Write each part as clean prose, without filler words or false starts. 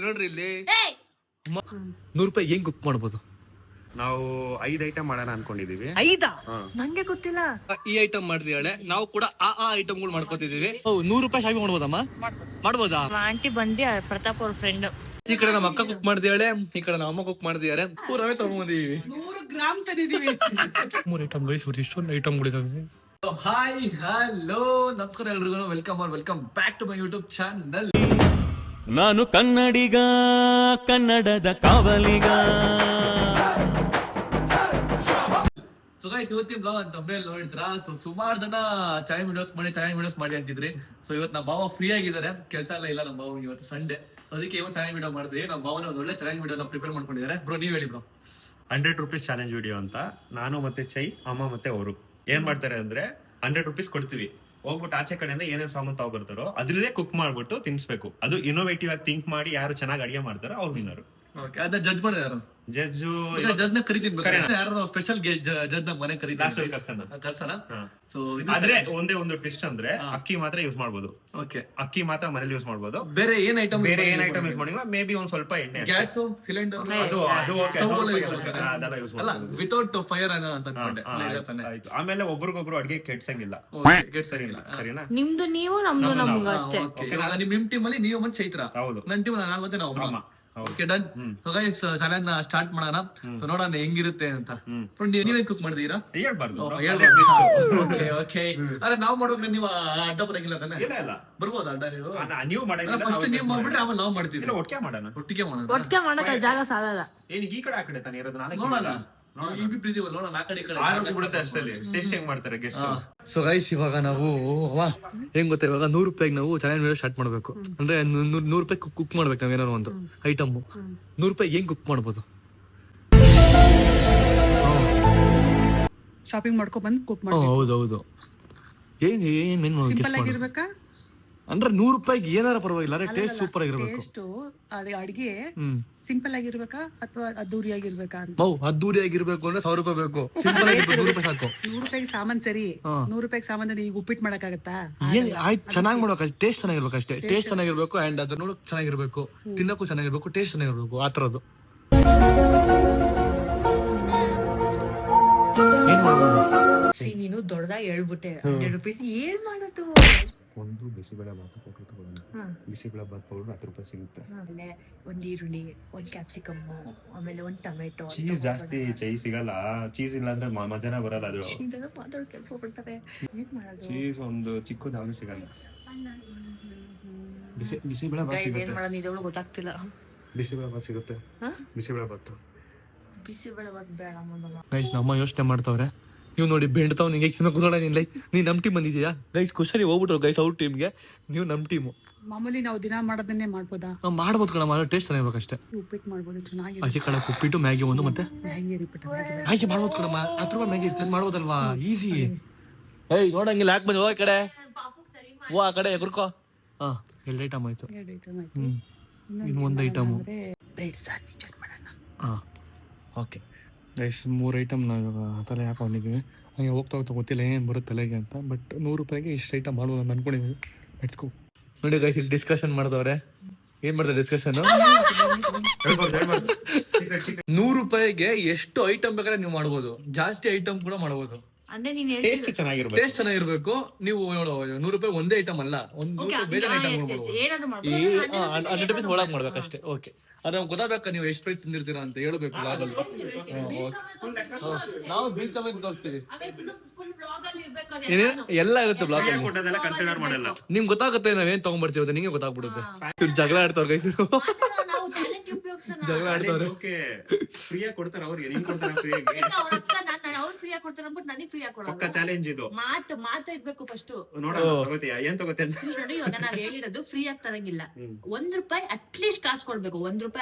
ನೋಡ್ರಿ ಇಲ್ಲಿ 100 ರೂಪಾಯಿ ಹೆಂಗ್ ಕುಕ್ ಮಾಡ್ಬೋದು? ನಾವು 5 ಐಟಮ್ ಮಾಡೋಣ ಅನ್ಕೊಂಡಿದೀವಿ. 5 ನಂಗೆ ಗೊತ್ತಿಲ್ಲ. ಈ ಐಟಮ್ ಮಾಡಿದ್ರೆ ನಾವು ಕೂಡ ಆ ಐಟಮ್ಗಳು ಮಾಡ್ಕೋತಿದೀವಿ. 100 ರೂಪಾಯಿ ಶಾಪಿಂಗ್ ಮಾಡ್ಬೋದಮ್ಮ? ಮಾಡ್ಬೋದಾ? ಆಂಟಿ ಬಂದಿ ಪ್ರತಾಪ್ ಅವ್ರ ಫ್ರೆಂಡ್. ಈ ಕಡೆ ನಮ್ಮ ಅಕ್ಕ ಕುಕ್ ಮಾಡ್ದಿಯಾಳೆ, ಈ ಕಡೆ ನಮ್ಮ ಅಮ್ಮ ಕುಕ್ ಮಾಡ್ದಿದ್ದಾರೆ. ಪೂರವೇ ತಗೊಂಡಿದೀವಿ. 100 ಗ್ರಾಮ್ ತಂದಿದೀವಿ. 3 ಐಟಮ್ ಗೈಸ್, ಇಷ್ಟೊಂದು ಐಟಮ್ಗಳಿದಾವೆ. ಹಾಯ್ ಹಲೋ ನಮಸ್ಕಾರ ಎಲ್ರಿಗೂ, welcome back to my YouTube channel. ನಾನು ಕನ್ನಡಿಗ, ಕನ್ನಡದ ಕಾವಲಿಗ. ಸೊ ಗೈಸ್, ಇವತ್ತಿನ ಬ್ಲಾಗ್ ಅಂತ ನೋಡಿದ್ರಾ? ಸೊ ಸುಮಾರು ಜನ ಚಾಲೆಂಜ್ ವಿಡಿಯೋಸ್ ಮಾಡಿ ಅಂತಿದ್ರಿ. ಸೊ ಇವತ್ತು ನಮ್ಮ ಬಾವ ಫ್ರೀ ಆಗಿದ್ದಾರೆ, ಕೆಲಸ ಇಲ್ಲ ನಮ್ಮ ಬಾವ. ಇವತ್ತು ಸಂಡೇ, ಅದಕ್ಕೆ ಇವತ್ತು ಚಾಲೆಂಜ್ ವಿಡಿಯೋ ಮಾಡಿದ್ವಿ. ನಮ್ಮ ಬಾವನ ಒಂದು ಒಳ್ಳೆ ಚಾಲೆಂಜ್ ವಿಡಿಯೋ ಪ್ರಿಪೇರ್ ಮಾಡ್ಕೊಂಡಿದ್ದಾರೆ. ಬ್ರೋ ನೀವ್ ಹೇಳಿ ಬ್ರೋ. 100 ರೂಪೀಸ್ ಚಾಲೆಂಜ್ ವಿಡಿಯೋ ಅಂತ ನಾನು ಮತ್ತೆ ಚೈ, ಅಮ್ಮ ಮತ್ತೆ ಅವರು ಏನ್ ಮಾಡ್ತಾರೆ ಅಂದ್ರೆ 100 ರೂಪೀಸ್ ಕೊಡ್ತೀವಿ, ಹೋಗ್ಬಿಟ್ಟು ಆಚೆ ಕಡೆಯಿಂದ ಏನೇನ್ ಸಾಮಾನು ತಗೊಬರ್ತಾರೋ ಅದ್ರಲ್ಲೇ ಕುಕ್ ಮಾಡ್ಬಿಟ್ಟು ತಿನ್ಸ್ಬೇಕು. ಅದು ಇನೋವೇಟಿವ್ ಆಗಿ ಥಿಂಕ್ ಮಾಡಿ ಯಾರು ಚೆನ್ನಾಗಿ ಅಡಿಗೆ ಮಾಡ್ತಾರೋ ಅವ್ರು ವಿನ್ನರು. ಅದನ್ನ ಜಡ್ಜ್ ಮಾಡೋದು ಯಾರು? ಜಡ್ಜು ಜಡ್ಜ್ನ ಕರಿತೀನಿ, ಯಾರು ಸ್ಪೆಷಲ್ ಜಡ್ಜ್ ನ ಮನೆ ಕರಿತೀನಿ ಕರ್ಸನ. ಸೊ ಆದ್ರೆ ಒಂದೇ ಒಂದು ಟ್ವಿಸ್ಟ್ ಅಂದ್ರೆ ಅಕ್ಕಿ ಮಾತ್ರ ಯೂಸ್ ಮಾಡ್ಬೋದು. ಓಕೆ, ಅಕ್ಕಿ ಮಾತ್ರ ಮನೇಲಿ ಯೂಸ್ ಮಾಡ್ಬೋದು. ಬೇರೆ ಏನ್ ಐಟಮ್ ಯೂಸ್ ಮಾಡಿಲ್ಲ. ಮೇ ಬಿ ಒಂದ್ ಸ್ವಲ್ಪ ಎಣ್ಣೆ, ಗ್ಯಾಸ್ ಸಿಲಿಂಡರ್ ಅದು ಅದೆಲ್ಲ ಯೂಸ್ ಅಲ್ಲ, ಮಾಡ್ಬೋದು. ವಿತೌಟ್ ಫೈರ್ ಅಂತ ಅನ್ಕೊಂಡೆ. ಆಯ್ತು, ಆಮೇಲೆ ಒಬ್ರಿಗೊಬ್ರು ಅಡ್ಗೆ ಕೆಡ್ಸಂಗಿಲ್ಲ. ಸರಿನಾ? ಸರಿನಾ? ನಿಮ್ದು ನೀವು, ನಮ್ದು ನಮ್ಗ ಅಷ್ಟೇ. ನಿಮ್ ಟೀಮ್ ಅಲ್ಲಿ ನೀವು ಮತ್ತೆ ಚೈತ್ರ, ಹೌದು. ನನ್ನ ಟೀಮ್ ನಾನು ಮತ್ತೆ ನಾವು ಅಮ್ಮ. Okay done. So guys, challenge start ಮಾಡೋಣ. ಸೊ ನೋಡೋಣ ಹೆಂಗಿರುತ್ತೆ ಅಂತ. ನೀವೇ ಕುಕ್ ಮಾಡಿದೀರಾ? ಹೇಳ್ಬಾರ್ದು. ಓಕೆ, ಅರೆ ನಾವ್ ಮಾಡ್ಬೇಕ್ರೆ ನೀವು ಅಡ್ಡ ಬರಂಗಿಲ್ಲ ತಾನೆ? ಇಲ್ಲ, ಬರ್ಬೋದು ಅಡ್ಡ ನೀವು. ನೀವು ಮಾಡಂಗಿಲ್ಲ, ಫಸ್ಟ್ ನೀವು ಮಾಡ್ಬಿಟ್ರೆ ಆಮೇಲೆ ನಾವು ಮಾಡ್ತೀವಿ. ಒಟ್ಟಿಗೆ ಮಾಡೋಣ. ಒಟ್ಟಿಗೆ ಮಾಡಕ ಜಾಗ ಸಾಲಲ್ಲ. ಏನಿಗೆ ಈ ಕಡೆ ಆ ಕಡೆ ತಾನೇ ಇರೋದು? ನಾಳೆ ನೋಡೋಣ, ನೋಡೋಣ ಆ ಕಡೆ ಬಿಡುತ್ತೆ ಅಷ್ಟಲ್ಲಿ. ಟೇಸ್ಟ್ ಹೆಂಗ್ ಮಾಡ್ತಾರೆ ಗೆಸ್ಟ್. ಸೊ ಗೈಸ್, ಇವಾಗ ನಾವು ಹೆಂಗ್ ಗೊತ್ತಾ, ಇವಾಗ 100 ರೂಪಾಯಿಗೆ ನಾವು ಚಾಲೆಂಜ್ ವಿಡಿಯೋ ಸ್ಟಾರ್ಟ್ ಮಾಡ್ಬೇಕು. ಅಂದ್ರೆ 100 ರೂಪಾಯಿ ಕುಕ್ ಮಾಡ್ಬೇಕು ನಾವ್ ಏನಾದ್ರು ಒಂದು ಐಟಮ್. 100 ರೂಪಾಯಿ ಹೆಂಗ್ ಕುಕ್ ಮಾಡ್ಬೋದು? ಶಾಪಿಂಗ್ ಮಾಡ್ಕೊ ಬಂದು ಕುಕ್ ಮಾಡಿ. ಹೌದೌದು. ಏನ್ ಸಿಂಪಲ್ ಆಗಿರ್ಬೇಕಾ? ಅಂದ್ರೆ 100 ರೂಪಾಯಿಗೆ ಏನಾರ ಪರವಾಗಿಲ್ಲ, ಟೇಸ್ಟ್ ಸೂಪರ್ ಆಗಿರ್ಬೇಕು. ಟೇಸ್ಟ್ ಅಡಿಗೆ ಸಿಂಪಲ್ ಆಗಿರ್ಬೇಕಾ ಅಥವಾ ಅದ್ದೂರಿ ಆಗಿರ್ಬೇಕಾ ಅಂತ? ಅದ್ದೂರಿ ಆಗಿರ್ಬೇಕು ಅಂದ್ರೆ 1000 ರೂಪಾಯಿ ಬೇಕು. ಸಿಂಪಲ್ ಆಗಿರ್ಬೇಕು 100 ರೂಪಾಯಿ ಸಾಕು. 100 ರೂಪಾಯಿಗೆ ಸಾಮಾನ್ ಸರಿ. 100 ರೂಪಾಯಿಗೆ ಸಾಮಾನ್ ಈಗ ಉಪ್ಪಿಟ್ಟು ಮಾಡಕ್ಕಾಗತ್ತಾ? ಆಯ್ತು, ಚೆನ್ನಾಗಿ ಮಾಡ್ಬೇಕು, ಟೇಸ್ಟ್ ಚೆನ್ನಾಗಿರ್ಬೇಕು ಅಷ್ಟೇ. ಟೇಸ್ಟ್ ಚೆನ್ನಾಗಿರ್ಬೇಕು ಅಂಡ್ ಅದು ನೋಡಕ್ ಚೆನ್ನಾಗಿರ್ಬೇಕು, ತಿನ್ನಕ್ಕೂ ಚೆನ್ನಾಗಿರ್ಬೇಕು, ಟೇಸ್ಟ್ ಚೆನ್ನಾಗಿರ್ಬೇಕು, ಆ ತರದ್ದು. ಏನ್ ಮಾಡ್ಬೋದು? ನೀನು ದೊಡ್ಡದಾಗಿ ಹೇಳ್ಬಿಟ್ಟೆ 100 ರೂಪಾಯಿ ಏನ್ ಮಾಡೋದು? ಒಂದು ಬಿಸಿಬೇಳೆ ಬಾತ್ ಪೌಡರ್ ತಗೊಳ್ಳೋಣ. ಬಿಸಿಬೇಳೆ ಬಾತ್ ಪೌಡರ್ 10 ರೂಪಾಯಿ ಸಿಗುತ್ತೆ. ಆಮೇಲೆ ಒಂದ್ ಈರುಳ್ಳಿ, ಒಂದ್ ಕ್ಯಾಪ್ಸಿಕಮ್, ಆಮೇಲೆ ಒಂದ್ ಟೊಮೆಟೊ. ಚೀಸ್ ಜಾಸ್ತಿ ಸಿಗಲ್ಲ. ಚೀಸ್ ಇಲ್ಲ ಅಂದ್ರೆ ಮಜಾನ ಬರಲ್ಲ. ಅದು ಮಾತಾಡೋ ಕೆಲಸ ಹೋಗ್ಬಿಡ್ತಾರೆ. ಏನ್ ಮಾಡೋದು? ಚೀಸ್ ಒಂದು ಚಿಕ್ಕದು ಯಾವ್ದು ಸಿಗಲ್ಲ. ಬಿಸಿಬೇಳೆ ಬಾತ್ ಏನ್ ಸಿಗುತ್ತೆ. ಮಾಡೋದು ಇದೊಳಗೆ ಗೊತ್ತಾಗ್ತಿಲ್ಲ. ಬಿಸಿಬೇಳೆ ಬಾತ್ ಸಿಗುತ್ತೆ. ಬಿಸಿಬೇಳೆ ಬಾತ್ ಬಿಸಿಬೇಳೆ ಬಾತ್ ಬೇಡ ಮಾಡೋಣ. ಗೈಸ್, ನಮ್ಮ ಯೋಚನೆ ಮಾಡ್ತಾವ್ರೆ. ನೀವು ನೋಡಿ ಬೆಂಡ್ತಾವ್ ನಿಂಗೆ ಕೂತ್ಕೊಳ್ಳ. ನೀ ನಮ್ ಟೀಮ್ ಬಂದಿದ್ಯಾ ಗೈಸ್? ಖುಷಿ ಹೋಗ್ಬಿಟ್ರು ಗೈಸ್ ಅವ್ರ ಟೀಮ್ಗೆ, ನೀವು ನಮ್ ಟೀಮು. ಮಾಮೂಲಿ ನಾವು ದಿನ ಮಾಡೋದನ್ನೇ ಮಾಡ್ಬೋದಾ? ಮಾಡ್ಬೋದು ಕಣ, ಟೇಸ್ಟ್ ಚೆನ್ನಾಗಿರ್ಬೇಕು ಅಷ್ಟೇ. ಉಪ್ಪಿಟ್ಟು ಮಾಡ್ಬೋದು, ಚೆನ್ನಾಗಿ. ಹಸಿ ಕಡೆ ಉಪ್ಪಿಟ್ಟು, ಮ್ಯಾಗಿ ಒಂದು, ಮತ್ತೆ ಮ್ಯಾಗಿ ರಿಪೀಟ್ ಹಾಗೆ ಮಾಡ್ಬೋದು ಕಣಮ್ಮ. 10 ರೂಪಾಯಿ ಮ್ಯಾಗಿ ಮಾಡ್ಬೋದಲ್ವಾ? ಈಸಿ. ಏಯ್ ನೋಡಂಗಿಲ್ಲ, ಯಾಕೆ ಬಂದು ಹೋಗ ಕಡೆ ಆ ಕಡೆ ಎಗುರ್ಕೋ. 2 ಐಟಮ್ ಆಯ್ತು. 2 ಐಟಮ್ ಆಯ್ತು. ಇನ್ನು 1 ಐಟಮು ಬ್ರೆಡ್ ಸ್ಯಾಂಡ್ವಿಚ್ ಮಾಡೋಣ. ಓಕೆ ಗೈಸ್, 3 ಐಟಮ್ ನಾವು ತಲೆ ಹಾಕೊಂಡಿದ್ದೀವಿ. ಹಾಗೆ ಹೋಗ್ತಾ ಗೊತ್ತಿಲ್ಲ ಏನು ಬರುತ್ತೆ ತಲೆಗೆ ಅಂತ. ಬಟ್ 100 ರೂಪಾಯಿಗೆ ಇಷ್ಟು ಐಟಮ್ ಮಾಡ್ಬೋದು ಅಂತ ಅನ್ಕೊಂಡಿದ್ದೀವಿ. ಎತ್ಕೋ ನೋಡಿ ಗೈಸ್, ಇಲ್ಲಿ ಡಿಸ್ಕಷನ್ ಮಾಡ್ದವ್ರೆ. ಏನ್ ಮಾಡ್ತಾರೆ ಡಿಸ್ಕಷನ್? 100 ರೂಪಾಯಿಗೆ ಎಷ್ಟು ಐಟಮ್ ಬೇಕಾದ್ರೆ ನೀವು ಮಾಡ್ಬೋದು, ಜಾಸ್ತಿ ಐಟಮ್ ಕೂಡ ಮಾಡ್ಬೋದು. ಅಂದ್ರೆ ನೀನ್ ಟೇಸ್ಟ್ ಚೆನ್ನಾಗಿರ್ಬೇಕು. ಟೇಸ್ಟ್ ಚೆನ್ನಾಗಿರ್ಬೇಕು. ನೀವು 100 ರೂಪಾಯಿ ಒಂದೇ ಐಟಮ್ ಅಲ್ಲ, ಒಂದು ಬೇರೆ ಐಟಮ್ ಏನಾದ್ರು ಮಾಡ್ಬೋದು. 100 ರೂಪಾಯಿ ಒಳಗೆ ಮಾಡ್ಬೇಕಷ್ಟೇ. ಓಕೆ, ಅದು ನಮ್ಗೆ ಗೊತ್ತಾಗಬೇಕಾ ನೀವು ಎಷ್ಟು ಪ್ರೈಸ್ ತಿಂದಿರ್ತೀರಾ ಅಂತ ಹೇಳ್ಬೇಕು. ನಾವು ಬಿಲ್ ತಗೊಂಡು ತೋರಿಸ್ತೀವಿ, ಎಲ್ಲ ಇರುತ್ತೆ ಬ್ಲಾಗ್ ಅಲ್ಲಿ. ಕೊಟ್ಟದೆಲ್ಲ ಕನ್ಸಿಡರ್ ಮಾಡಲ್ಲ. ನಿಮ್ಗೆ ಗೊತ್ತಾಗುತ್ತೆ ನಾವೇನ್ ತಗೊಂಡ್ಬರ್ತೀವಿ ಅಂತ, ನಿಂಗೆ ಗೊತ್ತಾಗ್ಬಿಡುತ್ತೆ. ಜಗಳ ಆಡ್ತಾವ್ರ ಗೈಸ್, ಜಗಳ ಆಡ್ತಾವ್ರೆ. ಫ್ರೀಯಾಗಿ ಕೊಡ್ತಾರ ಅವ್ರಿಗೆ, ಹೆಂಗ್ ಕೊಡ್ತಾರ ಫ್ರೀಯಾಗಿ? ಪಕ್ಕ ಚಾಲೆಂಜ್ ಇದು. ಮಾತು ಇರ್ಬೇಕು ಫಸ್ಟ್. ನೋಡೋಣ ತಗೋತೀಯಾ, ಏನ್ ತಗೋತೀಯ ಅಂತ. ನೋಡಿ, ಇವಾಗ ನಾವ್ ಹೇಳಿರೋದು ಫ್ರೀ ಆಗಿ ತರಂಗಿಲ್ಲ. 1 ರೂಪಾಯಿ ಅಟ್ಲೀಸ್ಟ್ ಕಾಸು ಕೊಡ್ಬೇಕು. 1 ರೂಪಾಯಿ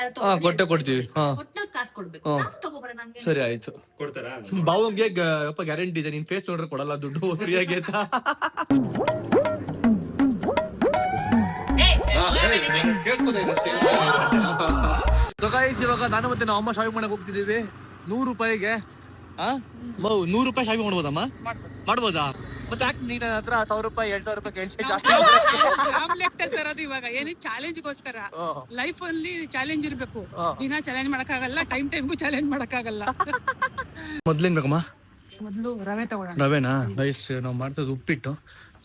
ಕೊಡ್ತೀವಿ, ಒಟ್ನಲ್ಲಿ ಕಾಸು ಕೊಡ್ಬೇಕು. ತಗೋಬರ ನಂಗೆ. ಸರಿ ಆಯ್ತು. ಕೊಡ್ತಾರಾ? ಬಾವಂಗೆ ಗ್ಯಾರಂಟಿ ಇದೆ, ನಿನ್ ಫೇಸ್ ನೋಡ್ರೆ ಕೊಡಲ್ಲ ದುಡ್ಡು ಫ್ರೀಯಾಗಿ ಅಂತ. ಇವಾಗ ನಾನು ಮತ್ತೆ ನಾವು ಅಮ್ಮ ಶಾಪಿಂಗ್ ಮಾಡಕ್ ಹೋಗ್ತಿದೀವಿ. 100 ರೂಪಾಯಿಗೆ 100 ರೂಪಾಯಿ ಶಾಪಿಂಗ್ ಮಾಡ್ಬೋದಮ್ಮ? ಮಾಡ್ಬೋದು. ಮಾಡ್ಬೋದಾ? ಮತ್ತೆ ಯಾಕೆ ನೀನ್ ಹತ್ರ 1000 ರೂಪಾಯಿ 2000 ರೂಪಾಯಿ ಕೇಳ್ಸಿ ಜಾಸ್ತಿ ತರೋದು ಇವಾಗ ಏನೇ ಚಾಲೆಂಜ್ಗೋಸ್ಕರ. ಲೈಫ್ ಅಲ್ಲಿ ಚಾಲೆಂಜ್ ಇರ್ಬೇಕು. ದಿನ ಚಾಲೆಂಜ್ ಮಾಡಕ್ಕಾಗಲ್ಲ, ಟೈಮ್ಗೂ ಚಾಲೆಂಜ್ ಮಾಡಕ್ಕಾಗಲ್ಲ. ಮೊದ್ಲೇನ್ ಬೇಕಮ್ಮ? ಮೊದ್ಲು ರವೆ ತಗೊಳ್ಳೋಣ. ರವೆನಾ? ರೈಸ್ ನಾವು ಮಾಡ್ತದ್ದು ಉಪ್ಪಿಟ್ಟು.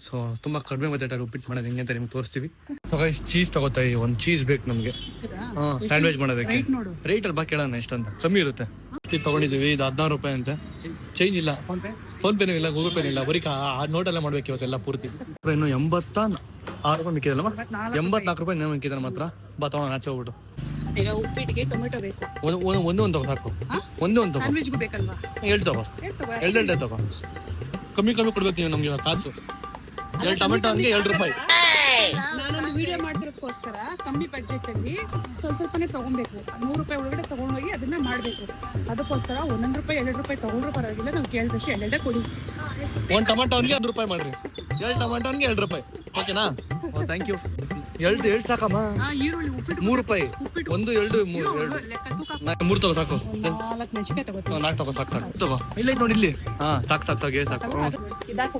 ಸೊ ತುಂಬಾ ಕಡಿಮೆ ಬಜೆಟ್ ಉಪ್ಪಿಟ್ಟು ಮಾಡೋದು ಹೆಂಗೆ ಅಂತ ನಿಮ್ಗೆ ತೋರಿಸ್ತೀವಿ. ಸೊ ಗೈಸ್ ಚೀಸ್ ತಗೋತಾ ಇದೀವಿ. ಒಂದು ಚೀಸ್ ಬೇಕು ನಮ್ಗೆ ಸ್ಯಾಂಡ್ವಿಚ್ ಮಾಡೋದಕ್ಕೆ. ರೈಟ್ ನೋಡು. ರೇಟ್ ಅಲ್ಲಿ ಬಾ ಕೇಳೋಣ ಎಷ್ಟಂತ. ಕಮ್ಮಿ ಇರುತ್ತೆ. ಇದು ತಗೊಂಡಿದೀವಿ, ಇದು 16 ರೂಪಾಯಿ ಅಂತೆ. ಚೇಂಜ್ ಇಲ್ಲ, ಫೋನ್ ಪೇನೂ ಇಲ್ಲ, ಗೂಗಲ್ ಪೇನೂ ಇಲ್ಲ, ಬರೀ ನೋಟಲ್ಲೇ ಮಾಡ್ಬೇಕು ಇವತ್ತೆಲ್ಲ ಪೂರ್ತಿ. ಇನ್ನು 86 ರೂಪಾಯಿ ಮಿಕ್ಕಿದಲ್ಲಮ್ಮ? 84 ರೂಪಾಯಿ ಇನ್ನೂ ಮಿಕ್ಕಿದಾರೆ ಮಾತ್ರ. ಬಾ ತಗೊಂಡು ಆಚೆ ಹೋಗ್ಬಿಟ್ಟು. ಈಗ ಉಪ್ಪಿಟ್ಟಿಗೆ ಟೊಮೆಟೊ ಬೇಕು. ಒಂದು ತಗೋ ಸಾಕು. ಒಂದು ತಗೋ. ಸ್ಯಾಂಡ್ವಿಚ್ಗೂ ಬೇಕಲ್ವಾ? 2 ತಗೋ. 2 ತಗೋ. ಕಮ್ಮಿ ಕೊಡ್ಬೇಕು ನೀವು ನಮ್ಗೆ ಇವಾಗ ಕಾಸು. 2 ಟೊಮೆಟೊ ಹಂಗೆ 2 ರೂಪಾಯಿ. ನಾನೊಂದು ವಿಡಿಯೋ ಮಾಡ್ತಿರೋದಕ್ಕೋಸ್ಕರ ಕಮ್ಮಿ ಬಡ್ಜೆಟ್ ಅಲ್ಲಿ ಸ್ವಲ್ಪನೇ ತಗೊಬೇಕು. 100 ರೂಪಾಯಿ ಒಳಗಡೆ ತಗೊಂಡೋಗಿ ಅದನ್ನ ಮಾಡ್ಬೇಕು. ಅದಕ್ಕೋಸ್ಕರ 1 ರೂಪಾಯಿ 2 ರೂಪಾಯಿ ತಗೊಂಡ್ರು ಪರವಾಗಿಲ್ಲ, ನಾವು ಕೇಳಿದಷ್ಟು 2 ಕೊಡಿ. 1 ಟೊಮೆಟೊ ಅವ್ನಿಗೆ 1 ರೂಪಾಯಿ ಮಾಡ್ರಿ. 2 ಟೊಮೆಟೊ ಅವ್ನಿಗೆ 2 ರೂಪಾಯಿ. ಓಕೆನಾ? Thank you. 2 ಸಾಕಮ್ಮ? ಈರುಳ್ಳಿ ಉಪ್ಪಿಟ್ಟು 3 ರೂಪಾಯಿ. 1 2 3 ಲೆಕ್ಕ ತೂಕ 3 ತಗೋ ಸಾಕು. 4 ಮೆಣಸಿನ್ಕಾಯಿ ತಗೋತೀನಿ. 4 ತಗೋ ಸಾಕು ತಗೋ. ಇಲ್ಲ ನೋಡಿ ಇಲ್ಲಿ. ಸಾಕು ಇದಾಕ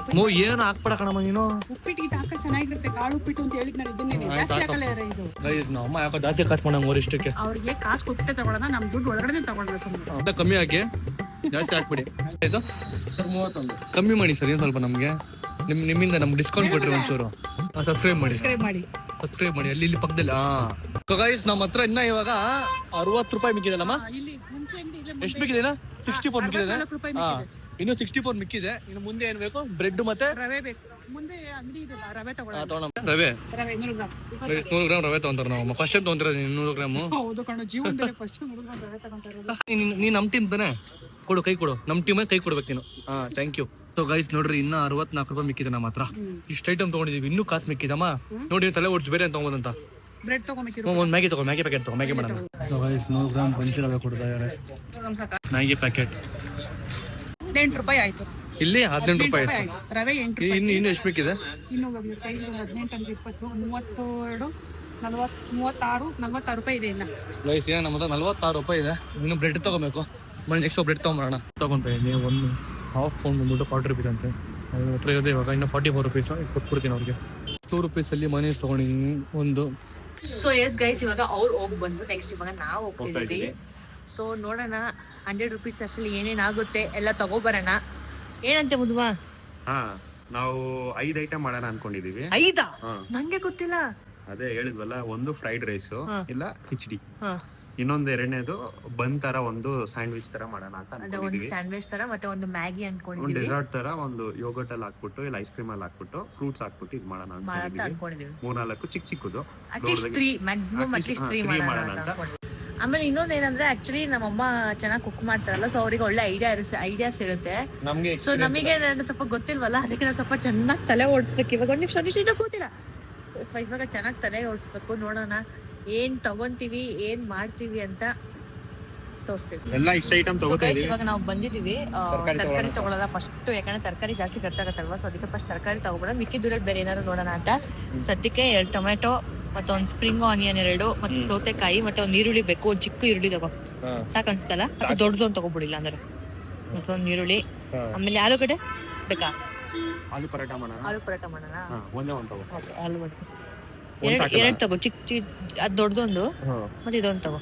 ಏನು ಹಾಕ್ಬೇಡ ಕಣಮ್ಮ ನೀನು. ಉಪ್ಪಿಟ್ಟಿಗೆ ಹಾಕ ಚೆನ್ನಾಗಿರುತ್ತೆ. ಕಾಳು ಉಪ್ಪಿಟ್ಟು ಅಂತ ಹೇಳಿದ್ ನಾನು ಇದನ್ನೇ ಜಾಸ್ತಿ ಹಾಕಲ್ಲ ಇದು. ಗೈಸ್ ನಮ್ಮ ಅಮ್ಮ ಯಾಕೋ ಜಾಸ್ತಿ ಖರ್ಚು ಮಾಡೋಣ ಇಷ್ಟಕ್ಕೆ. ಅವ್ರಿಗೆ ಕಾಸು ಕೊಟ್ಟೆ ತಗೊಳ್ಳೋಣ, ನಮ್ ದುಡ್ಡು ಒಳಗಡೆ ತಗೊಳ್ಳೋಣ. ಸುಮ್ಮನೆ ಕಮ್ಮಿ ಹಾಕಿ, ಜಾಸ್ತಿ ಹಾಕ್ಬಿಡಿ ಆಯ್ತು ಸರ್. 31 ಕಮ್ಮಿ ಮಾಡಿ ಸರ್. ಏನು ಸ್ವಲ್ಪ ನಮಗೆ ನಿಮ್ಮಿಂದ ನಮ್ಗೆ ಡಿಸ್ಕೌಂಟ್ ಕೊಟ್ರಿ ಒಂಚೂರು. ಸಬ್ಸ್ಕ್ರೈಬ್ ಮಾಡಿ ಅಲ್ಲಿ ಇಲ್ಲಿ ಪಕ್ಕದಲ್ಲಿ. ಗೈಸ್ ನಮ್ಮ ಹತ್ರ ಇನ್ನ ಇವಾಗ 60 ರೂಪಾಯಿ ಮಿಕ್ಕಿದೆಲ್ಲಮ್ಮ? ಇಲ್ಲಿ ಮುಂಚೆ ಎಷ್ಟು ಮಿಕ್ಕಿದೆ? 64 ಮಿಕ್ಕಿದೆ. 4 ರೂಪಾಯಿ ಇನ್ನು 64 ಮಿಕ್ಕಿದೆ. ಇನ್ನು ಮುಂದೆ ಏನ್ ಬೇಕು? ಬ್ರೆಡ್ ಮತ್ತೆ ರವೆ ಬೇಕು. ಮುಂದೆ ಅಂಗಡಿ ಇದೆ, ರವೆ ತಗೊಳ್ಳೋಣ. ರವೆ ರವೆ 100 ಗ್ರಾಮ್. 100 ಗ್ರಾಮ್ ರವೆ ತಗೊಂತಾರ ನಾವು. ಫಸ್ಟ್ ಟೈಮ್ ತಗೊಂತಾರ 100 ಗ್ರಾಮು. ಹೌದು ಕಣೋ, ಜೀವನದಲ್ಲಿ ಫಸ್ಟ್ 100 ಗ್ರಾಮ್ ರವೆ ತಗೊಂತಾ ಇರೋದು. ನೀನ್ ನಮ್ ಟೀಮ್ ತಾನೆ? ಕೊಡು, ಕೈ ಕೊಡು. ನಮ್ ಟೀಮ್ ಕೈ ಕೊಡ್ಬೇಕು ನೀನು. Thank you. ಸೊ ಗೈಸ್ ನೋಡ್ರಿ, ಇನ್ನ 64 ರೂಪಾಯಿ ಮಿಕ್ಕಿದೆ ನಮ್ಮ ಹತ್ರ. ಇಷ್ಟು ಐಟಮ್ ತಗೊಂಡಿದೀವಿ, ಇನ್ನೂ ಕಾಸು ಮಿಕ್ಕಿದಮ್ಮ. ನೋಡಿ ತಲೆ ಓಡಿಸಿ ಬೇರೆ ತಗೊಂಬಂತ. ಬ್ರೆಡ್ ತಗೊಂಬೇಕಿರೋ. ಒಂದು ಮ್ಯಾಗಿ ತಗೋ, ಮ್ಯಾಗಿ ಪ್ಯಾಕೆಟ್ ತಗೋ, ಮ್ಯಾಗಿ ಮಾಡೋಣ. ಗೈಸ್ 100 ಗ್ರಾಮ್ ಪಂಚಿ ರವೆ ಕೊಡ್ತಾ ಇದ್ದಾರೆ. ಮ್ಯಾಗಿ ಪ್ಯಾಕೆಟ್ 8 ರೂಪಾಯಿ ಆಯ್ತು. ಇಲ್ಲಿ 18 ರೂಪಾಯಿ ಆಯ್ತು. ರವೆ 8 ರೂಪಾಯಿ. ಇನ್ನು ಎಷ್ಟು ಬೇಕಿದೆ? ಇನ್ನು 18 ಅಂದ್ರೆ 20 32 40 36 46 ರೂಪಾಯಿ ಇದೆ ಇನ್ನ. ಗೈಸ್ ನಮ್ಮ ಹತ್ರ 46 ರೂಪಾಯಿ ಇದೆ. ಇನ್ನು ಬ್ರೆಡ್ ತಗೋಬೇಕು. ನೆಕ್ಸ್ಟ್ ಬ್ರೆಡ್ ತಗೊಂಬರೋಣ. ತಗೊಂಡ್ರೆ ಒಂದು ಹಾಫ್ ಪೌಂಡ್ ಬಂದ್ಬಿಟ್ಟು 40 ರುಪೀಸ್ ಅಂತೆ. ಹತ್ರ ಇರೋದು ಇವಾಗ ಇನ್ನು 44 ರುಪೀಸ್ ಕೊಟ್ಬಿಡ್ತೀನಿ ಅವ್ರಿಗೆ. 2 ರೂಪೀಸಲ್ಲಿ ಮನೆ ತಗೊಂಡಿದ್ದೀನಿ ಒಂದು. ಸೊ ಎಸ್ ಗೈಸ್, ಇವಾಗ ಅವ್ರು ಹೋಗಿ ಬಂದು ನೆಕ್ಸ್ಟ್ ಇವಾಗ ನಾವು ಹೋಗ್ತಿದ್ದೀವಿ. ಸೊ ನೋಡೋಣ 100 ರುಪೀಸ್ ಅಷ್ಟಲ್ಲಿ ಏನೇನಾಗುತ್ತೆ ಎಲ್ಲ ತಗೋಬರೋಣ. ಏನಂತೆ ಮುದ್ವಾ? ನಾವು 5 ಐಟಮ್ ಮಾಡೋಣ ಅನ್ಕೊಂಡಿದೀವಿ. 5? ನಂಗೆ ಗೊತ್ತಿಲ್ಲ. ಅದೇ ಹೇಳಿದ್ವಲ್ಲ, ಒಂದು ಫ್ರೈಡ್ ರೈಸ್ ಇಲ್ಲ ಕಿಚಡಿ, ಇನ್ನೊಂದು 2ನೇದು ಬನ್ ತರ ಒಂದು ಸ್ಯಾಂಡ್ವಿಚ್ ತರ ಮಾಡೋಣ ಅಂತ ಒಂದು ಅನ್ಕೊಂಡಿದೀವಿ. ಸ್ಯಾಂಡ್ವಿಚ್ ತರ ಮತ್ತೆ ಒಂದು ಮ್ಯಾಗಿ ಒಂದು ಅನ್ಕೊಂಡಿದೀವಿ. ಡೆಸರ್ಟ್ ತರ ಒಂದು ಯೋಗರ್ಟ್ ಅಲ್ಲಿ ಹಾಕ್ಬಿಟ್ಟು ಇಲ್ಲ ಐಸ್ ಕ್ರೀಮ್ ಅಲ್ಲಿ ಹಾಕ್ಬಿಟ್ಟು ಫ್ರೂಟ್ಸ್ ಹಾಕ್ಬಿಟ್ಟು ಇದು ಮಾಡೋಣ ಅಂತ ಅನ್ಕೊಂಡಿದೀವಿ. 3-4 ಚಿಕ್ಕದು ಅಟ್ಲೀಸ್ಟ್ 3 ಮ್ಯಾಕ್ಸಿಮಮ್ ಅಟ್ಲೀಸ್ಟ್ 3 ಮಾಡೋಣ ಅಂತ ಅನ್ಕೊಂಡಿದೀವಿ. ಆಮೇಲೆ ಇನ್ನೊಂದು ಏನಂದ್ರೆ ಆಕ್ಚುಲಿ ನಮ್ಮಮ್ಮ ಚೆನ್ನಾಗಿ ಕುಕ್ ಮಾಡ್ತಾರಲ್ಲ, ಸೊ ಅವ್ರಿಗೆ ಒಳ್ಳೆ ಐಡಿಯಾಸ್ ಇರುತ್ತೆ. ಸೊ ನಮಗೆ ಸ್ವಲ್ಪ ಗೊತ್ತಿಲ್ವಲ್ಲ, ಅದಕ್ಕೆ ನಾವು ಸ್ವಲ್ಪ ಚೆನ್ನಾಗಿ ತಲೆ ಓಡಿಸ್ಬೇಕು. ಇವಾಗ ಒಂದು ನಿಮಿಷ ಕೂತಿಲ್ಲ, ಇವಾಗ ಚೆನ್ನಾಗಿ ತಲೆ ಓಡಿಸ್ಬೇಕು. ನೋಡೋಣ ಏನ್ ತಗೊಂತೀವಿ, ಏನ್ ಮಾಡ್ತೀವಿ ಅಂತ ತೋರಿಸ್ತೀವಿ. ಎಲ್ಲ ಇಷ್ಟ ಐಟಮ್ ತಗೋತಾ ಇದೀವಿ. ಇವಾಗ ನಾವು ಬಂದಿದೀವಿ ತರಕಾರಿ ತಗೊಳ್ಳೋಣ ಫಸ್ಟ್, ಯಾಕಂದ್ರೆ ತರಕಾರಿ ಜಾಸ್ತಿ ಖರ್ಚಾಗತ್ತಲ್ವಾ. ಸೊ ಅದಕ್ಕೆ ಫಸ್ಟ್ ತರಕಾರಿ ತಗೋಬೇಡ, ಮಿಕ್ಕಿದೂರಲ್ಲಿ ಬೇರೆ ಏನಾದ್ರು ನೋಡೋಣ ಅಂತ. ಸದ್ಯಕ್ಕೆ 2 ಟೊಮೆಟೊ ಮತ್ತೆ ಒಂದು ಸ್ಪ್ರಿಂಗ್ ಆನಿಯನ್ 2 ಮತ್ತೆ ಸೌತೆಕಾಯಿ ಮತ್ತೆ ಒಂದು ಈರುಳ್ಳಿ ಬೇಕು. ಒಂದು ಚಿಕ್ಕ ಈರುಳ್ಳಿ ತಗೋ, ಸಾಕು ಅನ್ಸ್ತಲ್ಲ? ದೊಡ್ಡದು ಅಂತ ತಗೋಬಿಡಿಲ್ಲ ಅಂದ್ರೆ. ಮತ್ತೆ ಒಂದು ಈರುಳ್ಳಿ, ಆಮೇಲೆ ಆಲೂಗಡ್ಡೆ ಬೇಕಾ? ಆಲೂ ಪರಾಟ ಮಾಡೋಣ. ಆಲೂ ಪರಾಟ ಮಾಡೋಣ. ಒಂದೇ ಒಂದು ತಗೋ. ಆಲೂ ಪರಾಟ 2 ತಗೋ, ಚಿಕ್ಕ ಅದು ದೊಡ್ಡದೊಂದು, ಮತ್ತೆ ಇದೊಂದು ತಗೋ.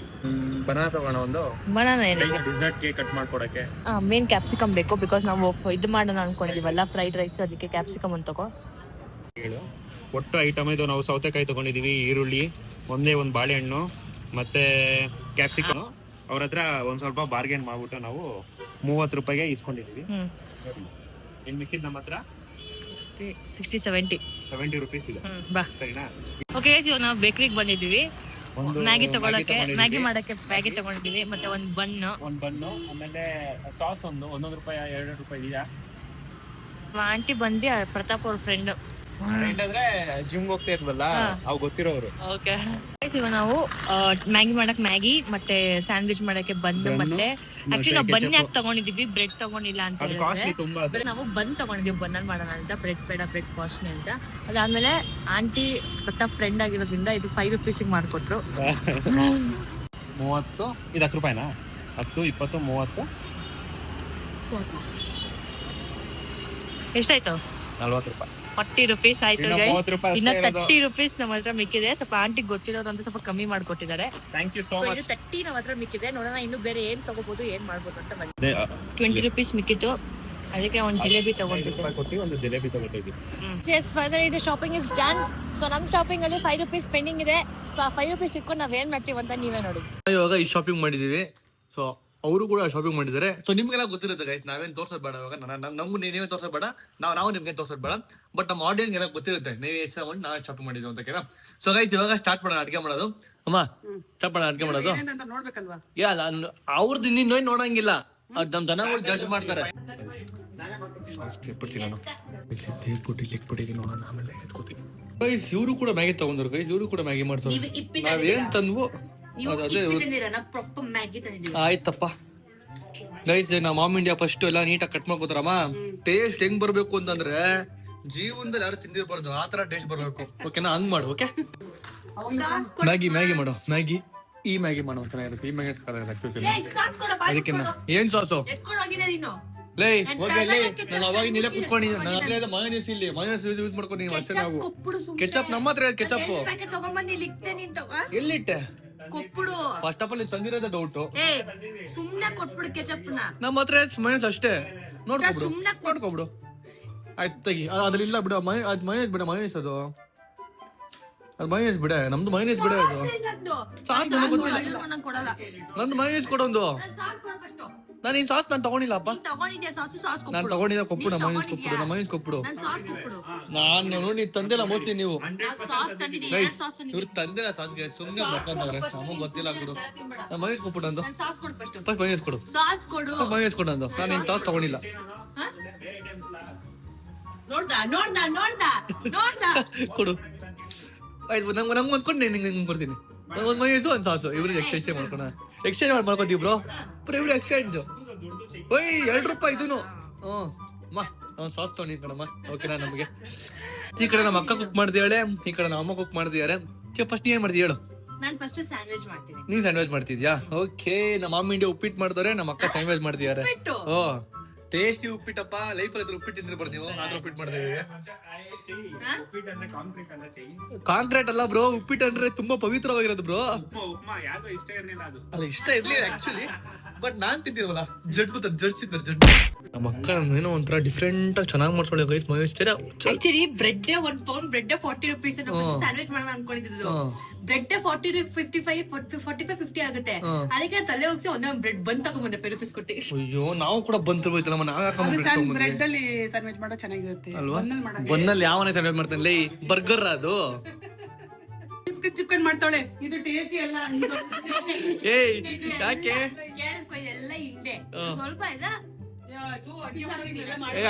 ಬನಾನಾ ತಗೋಣ ಒಂದು. ಬನಾನಾ ಏನಿಲ್ಲ, ಡೆಸರ್ಟ್ ಗೆ ಕಟ್ ಮಾಡ್ಕೊಡಕ್ಕೆ. ಮೇನ್ ಕ್ಯಾಪ್ಸಿಕಮ್ ಬೇಕು, ಬಿಕಾಸ್ ನಾವು ಇದು ಮಾಡೋಣ ಅನ್ಕೊಂಡಿದೀವಲ್ಲ ಫ್ರೈಡ್ ರೈಸ್, ಅದಕ್ಕೆ ಕ್ಯಾಪ್ಸಿಕಮ್ ಒಂದು ತಗೋ. ಒಟ್ಟು ಐಟಮ್ ಇದು ನಾವು ಸೌತೆಕಾಯಿ ತಗೊಂಡಿದೀವಿ, ಈರುಳ್ಳಿ, ಒಂದೇ ಒಂದು ಬಾಳೆಹಣ್ಣು ಮತ್ತೆ ಕ್ಯಾಪ್ಸಿಕಮ್. ಅವ್ರ ಹತ್ರ ಒಂದ್ ಸ್ವಲ್ಪ ಬಾರ್ಗೇನ್ ಮಾಡ್ಬಿಟ್ಟು ನಾವು 30 ರೂಪಾಯಿಗೆ ಇಸ್ಕೊಂಡಿದೀವಿ. ಇನ್ ಮಿಕ್ಕಿದ್ ನಮ್ಮ ಹತ್ರ 70 ರೂಪೀಸ್ ಇದೆ. ಬಾ ಸರಿನಾ? ಓಕೆ, ಇವಾಗ ನಾವು ಬೇಕರಿಗೆ ಬಂದಿದ್ದೀವಿ. ಮ್ಯಾಗಿ ತಗೊಳಕ್ಕೆ, ಮ್ಯಾಗಿ ಮಾಡಕ್ಕೆ ಮ್ಯಾಗಿ ತಗೊಂಡಿದೀವಿ. ಮತ್ತೆ ಒಂದು ಬನ್ನು, ಆಮೇಲೆ ಸಾಸ್ ಒಂದು 1 ರೂಪಾಯಿ 2 ರೂಪಾಯಿ ಇದೆಯಾ. ಆಂಟಿ ಬಂದು ಪ್ರತಾಪ್ ಅವ್ರ ಫ್ರೆಂಡ್ ಅಂದ್ರೆ ಜಿಮ್ ಹೋಗ್ತಾ ಇರ್ವಲ್ಲ, ಅವ್ ಗೊತ್ತಿರೋರು. ಓಕೆ, ಇವಾಗ ನಾವು ಮ್ಯಾಗಿ ಮಾಡಕ್ ಮ್ಯಾಗಿ ಮತ್ತೆ ಸ್ಯಾಂಡ್ವಿಚ್ ಮಾಡಕ್ಕೆ ಬನ್, ಮತ್ತೆ ಆಕ್ಚುಲಿ ನಾವು ಬನ್ ಯಾಕೆ ತಗೊಂಡಿದೀವಿ, ಬ್ರೆಡ್ ತಗೊಂಡಿಲ್ಲ ಅಂತ ಹೇಳಿದ್ರೆ ನಾವು ಬನ್ ತಗೊಂಡಿದೀವಿ. ಬನ್ನಲ್ಲಿ ಮಾಡೋಣ ಅಂತ, ಬ್ರೆಡ್ ಬೇಡ, ಬ್ರೆಡ್ ಕಾಸ್ಟ್ಲಿ ಅಂತ. ಅದಾದ್ಮೇಲೆ ಆಂಟಿ ಪ್ರತಾಪ್ ಫ್ರೆಂಡ್ ಆಗಿರೋದ್ರಿಂದ ಇದು 5 ರೂಪೀಸಿಗೆ ಮಾಡ್ಕೊಟ್ರು. 30 ಇದು 10 ರೂಪಾಯಿನಾ? 10, 20, 30, ಎಷ್ಟಾಯ್ತು? 40 ರೂಪಾಯಿ. 40 rupees ಆಯ್ತು ಇನ್ನು guys. 30 ರೂಪಾಯಿ ಇನ್ನ ಅಷ್ಟೇ ಇರೋದು. 30 rupees ನಮ್ಮ ಹತ್ರ ಮಿಕ್ಕಿದೆ. ಸ್ವಲ್ಪ ಆಂಟಿಗೆ ಗೊತ್ತಿರೋರು ಅಂತ ಸ್ವಲ್ಪ ಕಮ್ಮಿ ಮಾಡ್ಕೊಟ್ಟಿದ್ದಾರೆ. Thank you so so much. ಇದು 30 ನಮ್ಮ ಹತ್ರ ಮಿಕ್ಕಿದೆ. ನೋಡೋಣ ಇನ್ನು ಬೇರೆ ಏನ್ ತಗೋಬಹುದು, ಏನ್ ಮಾಡ್ಬೋದು ಅಂತ ಬಂದಿದೆ. 20 rupees ಮಿಕ್ಕಿತ್ತು, ಅದಕ್ಕೆ ಒಂದು ಜಿಲೇಬಿ ತಗೊಂಡಿದ್ದೆ. ಕೊಟ್ಟು ಒಂದು ಜಿಲೇಬಿ ತಗೊಳ್ತಿದ್ವಿ. ಎಸ್ ಫೈನಲಿ ಇದು ಶಾಪಿಂಗ್ ಇಸ್ ಡನ್. ಸೊ ನಮ್ಮ ಶಾಪಿಂಗ್ ಅಲ್ಲಿ 5 rupees ಪೆಂಡಿಂಗ್ ಇದೆ. ಸೊ ಆ 5 rupees ಇಟ್ಕೊಂಡು ನಾವ್ ಏನ್ ಮಾಡ್ತೀವಿ ಅಂತ ನೀವೇ ನೋಡಿ. ಇವಾಗ ಈ ಶಾಪಿಂಗ್ ಮಾಡಿದೀವಿ. ಸೊ ಅವರು ಕೂಡ ಶಾಪಿಂಗ್ ಮಾಡಿದ್ದಾರೆ. ಸೊ ನಿಮ್ಗೆಲ್ಲ ಗೊತ್ತಿರುತ್ತೆ ಗೈಸ್, ನಾವೇನ್ ತೋರ್ಸೋದ್ ಬೇಡ. ಇವಾಗ ನಮ್ಗೂ ನೀವೇ ತೋರ್ಸೋದ್ ಬೇಡ, ನಾವು ನಿಮ್ಗೆ ತೋರ್ಸೋದ್ ಬೇಡ. ಬಟ್ ನಮ್ಮ ಆಡಿಯನ್ಸ್ ಎಲ್ಲ ಗೊತ್ತಿರುತ್ತೆ ನೀವೇ ಎಷ್ಟು ಅಮೌಂಟ್ ನಾವೇ ಶಾಪಿಂಗ್ ಮಾಡಿದ್ವಿ ಅಂತ. ಓಕೆನಾ? ಸೊ ಗೈಸ್ ಇವಾಗ ಸ್ಟಾರ್ಟ್ ಮಾಡೋಣ ಅಡ್ಗೆ ಮಾಡೋದು. ಅಮ್ಮ ಸ್ಟಾರ್ಟ್ ಮಾಡೋಣ ಅಡ್ಗೆ ಮಾಡೋದು. ಏನಂತ ನೋಡ್ಬೇಕಲ್ವಾ? ಅವ್ರದ್ದು ಇನ್ನೇನು ನೋಡಂಗಿಲ್ಲ, ಅದ್ ನಮ್ ಜನಗಳು ಜಡ್ಜ್ ಮಾಡ್ತಾರೆ. ಇವರು ಕೂಡ ಮ್ಯಾಗಿ ತಗೊಂಡ್ರು ಗೈಸ್, ಇವರು ಕೂಡ ಮ್ಯಾಗಿ ಮಾಡ್ತಾರೆ. ನಾವೇನ್ ತಂದ್ವು ಅದೇ ಆಯ್ತಪ್ಪ ಗೈಸ್. ನಮ್ಮ ಮಾಮ್ ಇಂಡಿಯಾ ಫಸ್ಟ್ ಎಲ್ಲ ನೀಟಾಗಿ ಕಟ್ ಮಾಡ್ಕೋತಾರಮ್ಮ. ಟೇಸ್ಟ್ ಹೆಂಗ್ ಬರ್ಬೇಕು ಅಂತಂದ್ರೆ ಜೀವನದಲ್ಲಿ ಯಾರು ತಿಂದಿರ್ಬಾರ್ದು, ಆ ತರ ಟೇಸ್ಟ್ ಬರ್ಬೇಕು. ಓಕೆನಾ? ಹಂಗ್ ಮಾಡು. ಓಕೆ, ಮ್ಯಾಗಿ ಮಾಡು. ಮ್ಯಾಗಿ ಈ ಮ್ಯಾಗಿ ಮಾಡೋ ಚೆನ್ನಾಗಿರುತ್ತೆ. ಈ ಮ್ಯಾಗಿ ಅದಕ್ಕೆ ಏನ್ ಸಾಸು ಲೇ ಹೋಗಿ ಲೇ. ನಾನು ಅವಾಗ ನೀಲೇ ಕುತ್ಕೊಂಡಿದ್ದೀನಿ. ನನ್ನ ಹತ್ರ ಮಯೋನೀಸ್ ಇಲ್ಲಿ ಮಯೋನೀಸ್ ಯೂಸ್ ಮಾಡ್ಕೊಂಡು ಅಷ್ಟೇ. ನಾವು ಕೆಚಪ್ ನಮ್ಮ ಹತ್ರ ಕೆಚಪ್ ಎಲ್ಲಿಟ್ಟೆ? ಫಸ್ಟ್ ಆಫ್ ಆಲ್ ತಂದಿರೋದೇ ಡೌಟ್. ಸುಮ್ನೆ ಕೊಟ್ಬಿಡು ಕೆಚಪ್ ನ. ನಮ್ಮ ಹತ್ರ ಮಯೋನೀಸ್ ಅಷ್ಟೇ. ನೋಡ್ಕೊಬಿಡು. ಆಯ್ತು ತೆಗಿ. ಅದ್ರಲ್ಲಿ ಇಲ್ಲ ಬಿಡ, ಅದ್ ಮಯೋನೀಸ್ ಬಿಡ. ಮಯೋನೀಸ್ ಅದು ಮಯೋನೀಸ್ ಬಿಡ. ನಮ್ದು ಮಯೋನೀಸ್ ಬಿಡ. ಅದು ಸಾಸ್ ನನಗೆ ಗೊತ್ತಿಲ್ಲ. ನಂದು ಮಯೋನೀಸ್ ಕೊಡೊಂದು. ನಾನು ಈ ಸಾಸ್ ನಾನು ತಗೊಂಡಿಲ್ಲಪ್ಪ. ನಾನು ತಗೊಂಡಿದ್ದೆ. ಕೊಟ್ಬಿಡು ಮಯೋನೀಸ್, ಕೊಟ್ಬಿಡು. ನಮ್ಮ ಮಯೋನೀಸ್ ಕೊಟ್ಬಿಡು. ನಾನು ನೋಡಿ ತಂದಿಲ್ಲ ಮೋಸ್ಟ್ಲಿ ನೀವು. ಇವ್ರು ತಂದಿಲ್ಲ ಸಾಸ್ಗೆ, ಸುಮ್ನೆ ಬರ್ಕೊಂಡವ್ರೆ. ನಮಗ್ ಗೊತ್ತಿಲ್ಲ ಗುರು. ನಾನು ಮಯೋನೀಸ್ ಕೊಟ್ಬಿಡು ಅಂದು. ಫಸ್ಟ್ ಮಯೋನೀಸ್ ಕೊಡು. ಮಯೋನೀಸ್ ಕೊಡು ಅಂದು. ನಾನು ನಿನ್ ಸಾಸ್ ತಗೊಂಡಿಲ್ಲ. ಕೊಡು. ಆಯ್ತು, ನಂಗೆ ಒಂದ್ಕೊಂಡು ನಿಂಗೆ ಕೊಡ್ತೀನಿ. ಒಂದ್ ಮಯೋನೀಸು ಒಂದ್ ಸಾಸು. ಇವ್ರಿಗೆ ಎಕ್ಸ್ಚೇಂಜ್ ಮಾಡ್ಕೊತೀವಿ ಬ್ರೋ. ಇವ್ರು ಎಕ್ಸ್ಚೇಂಜ್. ಓಯ್ 2 ರೂಪಾಯಿ ಇದೂನು. ಸಾಸ್ ತಗೊಂಡಿ ಕಣಮ್ಮ. ಓಕೆನಾ? ನಮಗೆ ಈ ಕಡೆ ನಮ್ಮ ಅಕ್ಕ ಕುಕ್ ಮಾಡ್ದಿಯಾಳೆ, ಈ ಕಡೆ ನಮ್ಮ ಅಮ್ಮ ಕುಕ್ ಮಾಡ್ದಿದ್ದಾರೆ. ಫಸ್ಟ್ ಏನ್ ಮಾಡ್ತೀಯ ಹೇಳು? ನಾನು ಫಸ್ಟ್ ಸ್ಯಾಂಡ್ವಿಚ್ ಮಾಡ್ತೀನಿ. ನೀನ್ ಸ್ಯಾಂಡ್ವಿಚ್ ಮಾಡ್ತಿದ್ಯಾ? ಓಕೆ. ನಮ್ಮ ಮಮ್ಮಿ ಇಂಡಿಯಾ ಉಪ್ಪಿಟ್ಟು ಮಾಡ್ತಾರೆ, ನಮ್ಮ ಅಕ್ಕ ಸ್ಯಾಂಡ್ವಿಚ್ ಮಾಡ್ತಿದ್ದಾರೆ. ಓ ಟೇಸ್ಟಿ ಉಪ್ಪಿಟ್ಟಪ್ಪ. ಲೈಫ್ ಅಲ್ಲಿ ಉಪ್ಪಿಟ್ಟು ತಿಂದ್ರೆ ಬರ್ತೀವಿ. ಆದ್ರೆ ಉಪ್ಪಿಟ್ಟು ಮಾಡ್ತಿದ್ದೀವಿ. ಕಾಂಕ್ರೀಟ್ ಅಲ್ಲ ಬ್ರೋ, ಉಪ್ಪಿಟ್ಟು ಅಂದ್ರೆ ತುಂಬಾ ಪವಿತ್ರವಾಗಿರೋದು ಬ್ರೋ. ಅಲ್ಲ ಇಷ್ಟ ಇರ್ಲಿ ಆಕ್ಚುಲಿ, ಬಟ್ ನಾನ್ ತಿಂತೀವಲ್ಲ ಜಡ್ಸಿದ್ದಾರೆ. ನಮ್ಮ ಅಕ್ಕ ಏನೋ ಒಂಥರ ಡಿಫ್ರೆಂಟ್ ಆಗಿ ಚೆನ್ನಾಗಿ ಮಾಡ್ಕೊಳ್ಳಿ guys. Actually bread 1 pound bread 40 rupees sandwich ಮಾಡೋಣ ಅನ್ಕೊಂಡಿದ್ದು. ಬ್ರೆಡ್ 40 45 50 ಆಗುತ್ತೆ. ಅದಕ್ಕೆ ತಲೆ ಹೋಗ್ಸಿ ಒಂದೇ ಬ್ರೆಡ್ ಬಂದ್ ತಗೊಂಡ್ಬಂದೆ 5 rupees ಕೊಟ್ಟಿ. ಅಯ್ಯೋ ನಾವು ಕೂಡ ಬಂದ್ ತಗೋಯ್ತಲ್ಲ. ಬ್ರೆಡ್ ಅಲ್ಲಿ ಸ್ಯಾಂಡ್ವಿಚ್ ಮಾಡೋ ಚೆನ್ನಾಗಿರುತ್ತೆ ಅಲ್ವಾ? ಬನ್ನಲ್ಲಿ ಯಾವನೇ ಸ್ಯಾಂಡ್ವಿಚ್ ಮಾಡ್ತಾನೆ ಲೈ? ಬರ್ಗರ್ ಅದು. ಚಿಕನ್ ಮಾಡ್ತಾಳೆ. ಇದು ಟೇಸ್ಟಿ ಅಲ್ಲ. ಏಯ್ ಯಾಕೆ ಎಲ್ಲ ಹಿಂದೆ ಸ್ವಲ್ಪ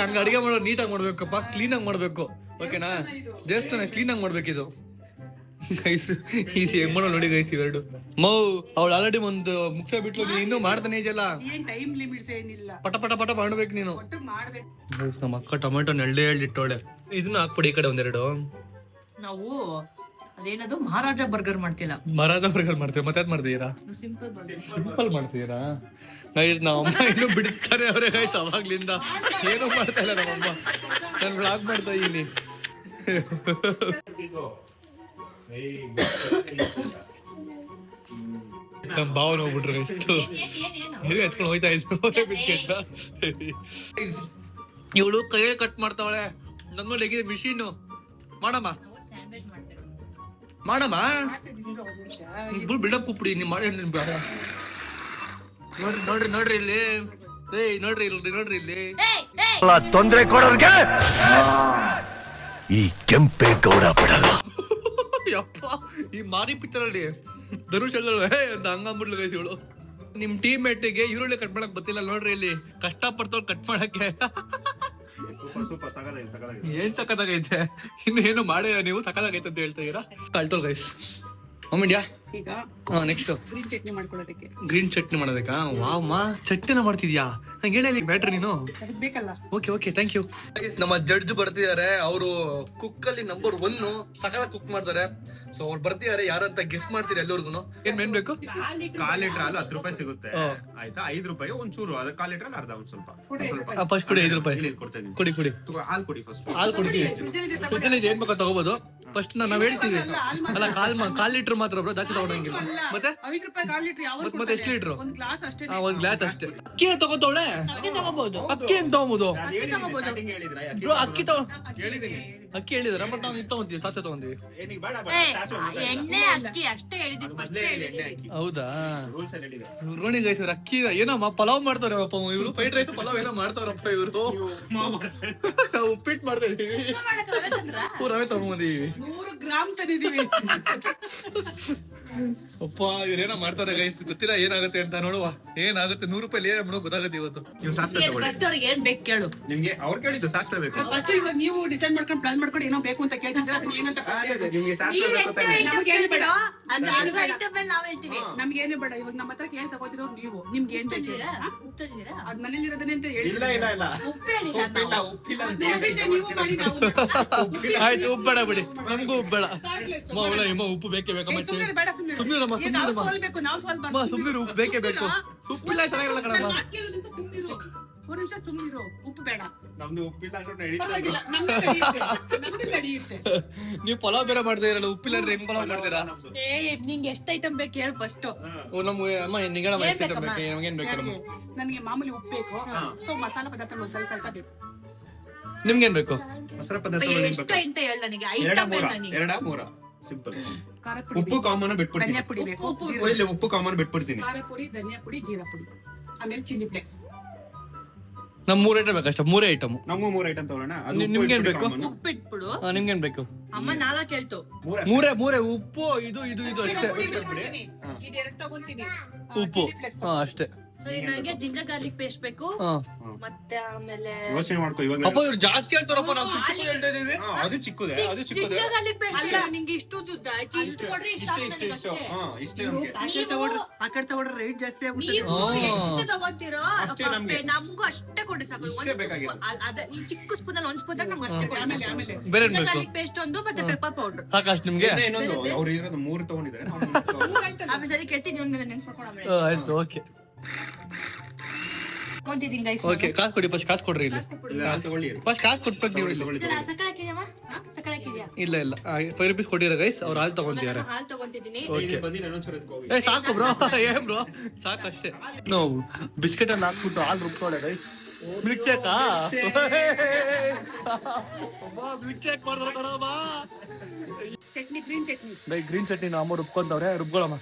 ಹಂಗ ಅಡಿಗೆ ಮಾಡೋದು ನೀಟಾಗಿ ಮಾಡ್ಬೇಕಪ್ಪ, ಕ್ಲೀನ್ ಆಗಿ ಮಾಡ್ಬೇಕು. ಓಕೆನಾ? ದೇವಸ್ಥಾನ ಕ್ಲೀನ್ ಆಗಿ ಮಾಡ್ಬೇಕಿದು ಗೈಸ್. ಈಸಿ ಹೆಂಗ್ ಮಾಡೋ ನೋಡಿ ಗೈಸ್ ಇವೆರಡು. ಅವಳು ಆಲ್ರೆಡಿ ಒಂದು ಮುಗ್ಸ ಬಿಟ್ಲು, ನೀನು ಇನ್ನೂ ಮಾಡ್ತಾನೆ ಇದೆಯಲ್ಲ. ಟೈಮ್ ಲಿಮಿಟ್ಸ್ ಏನಿಲ್ಲ, ಪಟ ಮಾಡ್ಬೇಕು ನೀನು. ಮಾಡ್ಬೇಕು. ನಮ್ಮ ಅಕ್ಕ ಟೊಮೆಟೊ ಎಳ್ಳೆ ಇಟ್ಟೋಳೆ. ಇದನ್ನ ಹಾಕ್ಬಿಡಿ ಈ ಕಡೆ ಒಂದೆರಡು. ನಾವು ಅದೇನದು ಮಹಾರಾಜ ಬರ್ಗರ್ ಮಾಡ್ತಿಲ್ಲ, ಮಹಾರಾಜ ಬರ್ಗರ್ ಮಾಡ್ತೀವಿ. ಮತ್ತೆ ಮಾಡ್ತೀರಾ? ಸಿಂಪಲ್ ಮಾಡ್ತೀರಾ ಗೈಸ್? ನಮ್ಮ ಅಮ್ಮ ಇನ್ನೂ ಬಿಡಿಸ್ತಾರೆ ಅವರೇ ಗೈಸ್. ಅವಾಗ್ಲಿಂದ ಏನೂ ಮಾಡ್ತಾ ಇಲ್ಲ ನಮ್ಮಮ್ಮ. ನಾನು ಬ್ಲಾಗ್ ಮಾಡ್ತಾ ಇದೀನಿ. ನಮ್ ಭಾವನ ಹೋಗ್ಬಿಟ್ರು ಗೈಸ್. ಎತ್ಕೊಂಡು ಹೋಯ್ತಾ ಇದ್ರು ಬಿಸ್ಕೆಟ್. ಇವಳು ಕೈಯೇ ಕಟ್ ಮಾಡ್ತಾವಳೆ. ನನ್ನ ಮೇಲೆ ಹೇಗಿದೆ ಮಿಷಿನ್. ಮಾಡಮ್ಮ ಬಿಲ್ಡಪ್ ಕುಪ್ಪಿಡಿ ನೀವು ಮಾಡಿ. ನೋಡ್ರಿ ಇಲ್ಲಿ. ನೋಡ್ರಿ ಇಲ್ಲಿ ತೊಂದ್ರೆ ಕೊಡೋರ್ಗೆ ಈ ಕೆಂಪೇಗೌಡ ಬಿಡಲ್ಲ. ಯಪ್ಪ, ಈ ಮಾರಿ ಪಿಕ್ಚರ್ ಅಲ್ಲಿ ಧನುಷ್ ಅಂತ ಹಂಗಂಬಿಡ್ಲು ಗೈಸ್ ಇವಳು. ನಿಮ್ ಟೀಮ್ ಮೇಟಿಗೆ ಈರುಳ್ಳಿ ಕಟ್ ಮಾಡಕ್ ಗೊತ್ತಿಲ್ಲ ನೋಡ್ರಿ. ಇಲ್ಲಿ ಕಷ್ಟ ಪಡ್ತಾವ್ ಕಟ್ ಮಾಡಕ್ಕೆ. ಏನ್ ಸಕ್ಕದಾಗೈತೆ. ಇನ್ನು ಏನು ಮಾಡಿ ನೀವು ಸಕ್ಕದಾಗೈತೆ ಅಂತ ಹೇಳ್ತಾ ಇದೀರಾ? ಕಲ್ಟೋಲ್ ಗೈಸ್. ಮಮ್ಮಿಂಡ್ಯಾ ಈಗ ನೆಕ್ಸ್ಟ್ ಗ್ರೀನ್ ಚಟ್ನಿ ಮಾಡ್ಕೊಳ್ಳೋದಕ್ಕೆ. ಗ್ರೀನ್ ಚಟ್ನಿ ಮಾಡೋದಕ್ಕ? ವಾವ್ ಮಾ, ಚಟ್ನಿನ ಮಾಡ್ತಿದ್ಯಾ? ನಂಗೆ ಹೇಳಿ ಬ್ಯಾಟ್ರಿ ನೀನು. ಅದಕ್ಕೆ ಬೇಕಲ್ಲ. Okay thank you. ನಮ್ಮ ಜಡ್ಜ್ ಬರ್ತಿದ್ದಾರೆ. ಅವರು ಕುಕ್ ಅಲ್ಲಿ ನಂಬರ್ 1 ಸಕಲ ಕುಕ್ ಮಾಡ್ತಾರೆ. ಸೊ ಅವ್ರು ಬರ್ತಿದಾರೆ ಯಾರು ಅಂತ ಗೆಸ್ ಮಾಡ್ತೀರಿ ಎಲ್ಲರಿಗೂ. ಏನ್ ಮೇನ್ ಬೇಕು? 1/4 ಲೀಟರ್ ಹಾಲು 10 ರೂಪಾಯಿ ಸಿಗುತ್ತೆ ಆಯ್ತಾ. 5 ರೂಪಾಯಿ ಒಂಚೂರು, ಅದು 1/4 ಲೀಟರ್ ಅರ್ಧ ಒಂದ್ ಸ್ವಲ್ಪ. ಫಸ್ಟ್ ಕೊಡಿ 5 ರೂಪಾಯಿ. ಇಲ್ಲಿ ಕೊಡ್ತೇನೆ, ಕುಡಿ ಹಾಲು ಕೊಡಿ ಫಸ್ಟ್. ಹಾಲು ಕೊಡ್ತೀವಿ. ಫ್ರಿಜ್ಜಲ್ಲಿ ಏನ್ ಬೇಕೋ ತಗೋಬಹುದು. ಫಸ್ಟ್ ನಾವ್ ಹೇಳ್ತೀವಿ ಅಲ್ಲ, 1/4 ಲೀಟರ್ ಮಾತ್ರ ಬ್ರೋ, ಜಾಸ್ತಿ ತಗೊಂಡಂಗಿಲ್ಲ. ಮತ್ತೆ 5 ರೂಪಾಯಿ 1/4 ಲೀಟರ್ ಯಾವ ಮತ್ತೆ ಎಷ್ಟು ಲೀಟರ್? ಒಂದ್ ಗ್ಲಾಸ್ ಅಷ್ಟೇ. ಒಂದ್ ಗ್ಲಾಸ್ ಅಷ್ಟೇ. ಅಕ್ಕಿ ತಗೋತವಳೆ, ಅಕ್ಕಿ ತಗೋಬಹುದು. ಅಕ್ಕಿ ಹೆಂಗ್ ತಗೋಬಹುದು Starting ಹೇಳಿದ್ರಾ? ಯಾಕೆ? ಬ್ರೋ? ಹೇಳಿದ್ದೀನಿ. ಅಕ್ಕಿ ಹೇಳಿದಾರೆ, ಮತ್ತೆ ನಾವು ಇದು ತಗೊಂತೀವಿ, ಸಾಚೆ ತಗೊಂತೀವಿ. ಏನಿಗೆ ಬೇಡ ಏ, ಸಾಸಿವೆ ಮಾತ್ರ ಇಲ್ಲ. ಎಣ್ಣೆ ಅಕ್ಕಿ ಅಷ್ಟೇ ಹೇಳಿದ್ವಿ, ಫಸ್ಟ್ ಮೊದ್ಲೇ ಹೇಳಿ, ಎಣ್ಣೆ ಹೇಳಿದ್ವಿ. ಹಾಕಿ. ಹೌದಾ? ರೂಲ್ಸ್ ಅಲ್ಲಿ ಹೇಳಿದೆ. ರೋಣಿ ಗೈಸ್ ಅಕ್ಕಿ ಏನಮ್ಮ ಪಲಾವ್ ಮಾಡ್ತಾರೆ ಅಪ್ಪ ಇವರು. ಫ್ರೈಡ್ ರೈಸ್ ಪಲಾವ್ ಏನೋ ಮಾಡ್ತಾರಪ್ಪ ಇವರು. ಉಪ್ಪಿಟ್ಟು ಮಾಡ್ತಾ ಇದೀವಿ, ರವೆ ತಗೊಂಬಂದಿದೀವಿ. 100 ಗ್ರಾಮ್ ತಂದಿದೀವಿ. ಅಪ್ಪ ಇವ್ರೇನೋ ಮಾಡ್ತಾರೆ ಗೈಸ್, ಗೊತ್ತಿಲ್ಲ ಏನಾಗುತ್ತೆ ಅಂತ. ನೋಡುವ ಏನಾಗುತ್ತೆ. 100 ರೂಪಾಯಿ ಏನ್ ಮಾಡೋ ಗೊತ್ತಾಗುತ್ತೆ ಇವತ್ತು. ನೀವು ಸಾಸಿವೆ ತಗೊಳ್ಳಿ. ಫಸ್ಟ್ ಅವ್ರಿಗೆ ಏನ್ ಬೇಕು ಕೇಳು. ನಿಮ್ಗೆ ಅವ್ರು ಕೇಳಿದ್ದು ಸಾಸಿವೆ ಬೇಕು. ಫಸ್ಟ್ ಇವಾಗ ನೀವು ಡಿಸೈಡ್ ಮಾಡ್ಕೊಂಡು ಪ್ಲಾನ್ ಮಾಡ್ಕೊಂಡು ಏನೋ ಬೇಕು ಅಂತ ಕೇಳ್ತಿದ್ರೆ ಅದನ್ನ ಏನಂತ ನಿಮ್ಗೆ ಸಾಸಿವೆ ನೀವ್ ಬೇಕು ಎಷ್ಟೇ ತಾನೆ? ಐಟಮ್ ಕೇಳ್ತೀರೋ ಅದ್ರ ಐಟಮ್ ಮೇಲೆ ನಾವ್ ಹೇಳ್ತೀವಿ. ನಮ್ಗೆ ಏನು ಬೇಡ. ಇವಾಗ ನಮ್ಮ ಹತ್ರ ಕೇಳಿ ತಗೋತಿರೋ ನೀವು, ನಿಮ್ಗೆ ಏನ್ ಬೇಕು ಉಪ್ಪು ತಂದಿದ್ದೀರಾ? ಅದ್ ಮನೇಲಿ ಇರೋದನ್ನೇ ಅಂತ ಹೇಳಿ. ಇಲ್ಲ ಇಲ್ಲ ಇಲ್ಲ, ಉಪ್ಪು ಹೇಳಿಲ್ಲ ಉಪ್ಪಿಲ್ಲ ನಾವು. ಉಪ್ಪಿಲ್ಲ ಅಂತ ನೀವು ಮಾಡಿ ನಾವು ಆಯ್ತು, ಉಪ್ಪು ಬೇಡ ಬಿಡಿ, ನಮಗೂ ಉಪ್ಪು ಬೇಡ. ಸಾಕ್ಲೆ ಅಮ್ಮ ಅವಳ ಇಮ್ಮ ಉಪ್ಪು ಬೇಕೇ ಬೇಕಮ್ಮ. ಸುಮ್ಮನೆ ಬೇಡ, ಸುಮ್ಮನೆ ಸುಮ್ನಿರಮ್ಮ, ಸುಮ್ನಿರಮ್ಮ. ಬೇಕು ನಾವು ಸ್ವಲ್ಪ ಅಮ್ಮ ಸುಮ್ನಿರು, ಉಪ್ಪು ಬೇಕೇ ಬೇಕು. ಉಪ್ಪಿಲ್ಲ ಚೆನ್ನಾಗಿರಲ್ಲ ಕಣಮ್ಮ. ಸುಮ್ಮನಿರು, ಒಂದು ನಿಮಿಷ ಸುಮ್ಮನಿರು. ಉಪ್ಪು ಬೇಡ, ನಮ್ದು ಉಪ್ಪಿಲ್ಲ ಅಂದ್ರೆ ಪರವಾಗಿಲ್ಲ, ನಮ್ದು ತಡೆಯುತ್ತೆ, ನಮ್ದು ತಡೆಯುತ್ತೆ. ನೀವು ಪಲಾವ್ ಬೇರೆ ಮಾಡ್ತಾ ಇರಲ್ಲ, ಉಪ್ಪಿಲ್ಲ ಅಂದ್ರೆ ಹೆಂಗ್ ಪಲಾವ್ ಮಾಡ್ತೀರಾ? ಏ ನಿಂಗೆ ಎಷ್ಟ್ ಐಟಮ್ ಬೇಕು ಹೇಳು ಫಸ್ಟ್. ನಮ್ಗೆ ಅಮ್ಮ ನಿಗಡಮ್ಮ ಏನ್ ಎಷ್ಟು ಬೇಕಮ್ಮ? ಬೇಕು, ನಮ್ಗೇನ್ ಬೇಕಮ್ಮ? ನನಗೆ ಮಾಮೂಲಿ ಉಪ್ಪು ಬೇಕು. ಸೊ ಮಸಾಲಾ ಪದಾರ್ಥ ಸ್ವಲ್ಪ ಬೇಕು. ನಿಮ್ಗೇನ್ ಬೇಕು? ಮೊಸರು ಪದಾರ್ಥ ಎಷ್ಟು ಅಂತ ಹೇಳ ನನಗೆ ಐಟಮ್ ಹೇಳ ನನಗೆ. 2-3 ಸಿಂಪಲ್. ಖಾರದ ಪುಡಿ ಉಪ್ಪು ಬೇಕು, ಕಾಮನ್ ಬಿಟ್ಬಿಡ್ತೀನಿ. ಧನಿಯಾ ಪುಡಿ ಬೇಕು, ಉಪ್ಪು, ಜೀರಾ ಇಲ್ಲಿ ಉಪ್ಪು ಕಾಮನ್ ಬಿಟ್ಬಿಡ್ತೀನಿ. ಖಾರ ಪುಡಿ, ಧನಿಯಾ ಪುಡಿ, ಜೀರಾ ಪುಡಿ, ಆಮೇಲೆ ಚಿಲ್ಲಿ ಫ್ಲೇಕ್ಸ್. ನಮ್ 3 ಐಟಮ್ ಬೇಕಷ್ಟ, 3 ಐಟಮ್. ನಮಗೂ 3 ಐಟಮ್ ತಗೊಳ್ಳೋಣ. ಅದು ನಿಮ್ಗೇನ್ ಬೇಕು? ಉಪ್ಪಿಟ್ಬಿಡು. ನಿಮ್ಗೇನ್ ಬೇಕು? ಅಮ್ಮ 4 ಹೇಳ್ತು. 3 ಉಪ್ಪು, ಇದು ಅಷ್ಟೇ. ಇದು ಎರಡು ತಗೊಂತೀನಿ. ಉಪ್ಪು ಅಷ್ಟೇ. ನನಗೆ ಜಿಂಜರ್ ಗಾರ್ಲಿಕ್ ಪೇಸ್ಟ್ ಬೇಕು. ಮತ್ತೆ ಆಮೇಲೆ ಯೋಚನೆ ಮಾಡ್ಕೋ ಇವಾಗ. ಅಪ್ಪ ಇವ್ರು ಜಾಸ್ತಿ ಹೇಳ್ತಾರಪ್ಪ, ನಾವು ಚಿಕ್ಕ ಚಿಕ್ಕ ಹೇಳ್ತಾ ಇದೀವಿ. ಅದು ಚಿಕ್ಕದೆ, ಅದು ಚಿಕ್ಕದೆ. ಜಿಂಜರ್ ಗಾರ್ಲಿಕ್ ಪೇಸ್ಟ್ ಇಲ್ಲ ನಿಂಗೆ ಇಷ್ಟು ದುಡ್ಡ ಇಷ್ಟು ಕೊಡ್ರಿ ಇಷ್ಟ ಇಷ್ಟೇ ಇಷ್ಟೇ ನಮ್ಗೆ. ಪ್ಯಾಕೆಟ್ ತಗೊಂಡ್ರೆ ರೇಟ್ ಜಾಸ್ತಿ ಆಗ್ಬಿಟ್ಟು ನೀವು ಎಷ್ಟು ತಗೋತೀರೋ ಅಷ್ಟೇ ನಮ್ಗೆ. ನಮಗೂ ಅಷ್ಟೇ ಕೊಡ್ರಿ ಸಾಕು. ಇಷ್ಟೇ ಬೇಕಾಗಿರೋದು. ಈ ಚಿಕ್ಕ ಸ್ಪೂನ್ ಅಲ್ಲಿ 1 ಸ್ಪೂನ್ ನಮ್ಗೆ ಅಷ್ಟೇ ಕೊಡಿ. ಆಮೇಲೆ ಆಮೇಲೆ ಬೇರೆ ಏನ್ ಜಿಂಜರ್ ಬೇಕು? ಗಾರ್ಲಿಕ್ ಪೇಸ್ಟ್ ಒಂದು ಮತ್ತೆ ಪೆಪ್ಪರ್ ಪೌಡರ್. ಸಾಕಷ್ಟು ನಿಮ್ಗೆ? ಇನ್ನೊಂದು ಅವ್ರು ಇರೋದು 3 ತಗೊಂಡಿದ್ದಾರೆ. ಆಮೇಲೆ ಸರಿ ಕೆತ್ತಿದ್ದೀನಿ ಒಂದು ನೆನ್ಸ್ಕೊಂಡು ಆಯ್ತು, ಓಕೆ ಕೊಂತಿದ್ದೀನಿ ಗೈಸ್. ಓಕೆ. ಕಾಸು ಕೊಡಿ ಫಸ್ಟ್, ಕಾಸು ಕೊಡ್ರಿ ಇಲ್ಲಿ. ತಗೊಳ್ಳಿ. ಫಸ್ಟ್ ಕಾಸು ಕೊಟ್ಬೇಕು ನೀವು ಇಲ್ಲಿ. ಸಕ್ಕರೆ ಹಾಕಿದ್ಯಮ್ಮ? ಸಕ್ಕರೆ ಹಾಕಿದ್ಯಾ? ಇಲ್ಲ 5 ರೂಪೀಸ್ ಕೊಟ್ಟಿರ ಗೈಸ್, ಅವ್ರು ಹಾಲು ತಗೊಂತಿದ್ದಾರೆ. ಹಾಲು ತಗೊಂತಿದ್ದೀನಿ. ಓಕೆ. ಬಂದು ಇನ್ನೊಂದ್ಸರಿ ಎತ್ಕೊ ಹೋಗಿ. ಸಾಕು ಬ್ರೋ, ಏನ್ ಬ್ರೋ ಸಾಕಷ್ಟೇ. ನಾವು ಬಿಸ್ಕೆಟ್ ಅನ್ನ ಹಾಕ್ಬಿಟ್ಟು ಹಾಲು ರುಬ್ಕೊಂಡೆ ಗೈಸ್. ಮಿಲ್ಕ್ ಶೇಕಾ? ಮಿಲ್ಕ್ ಶೇಕ್ ಮಾಡಿದ್ರು ಕಣಮ್ಮ. ಚಟ್ನಿ, ಗ್ರೀನ್ ಚಟ್ನಿ. ಗ್ರೀನ್ ಚಟ್ನಿ ಅಮ್ಮ ರುಬ್ಕೊಂತವ್ರೆ, ರುಬ್ಕೊಳಮ್ಮ.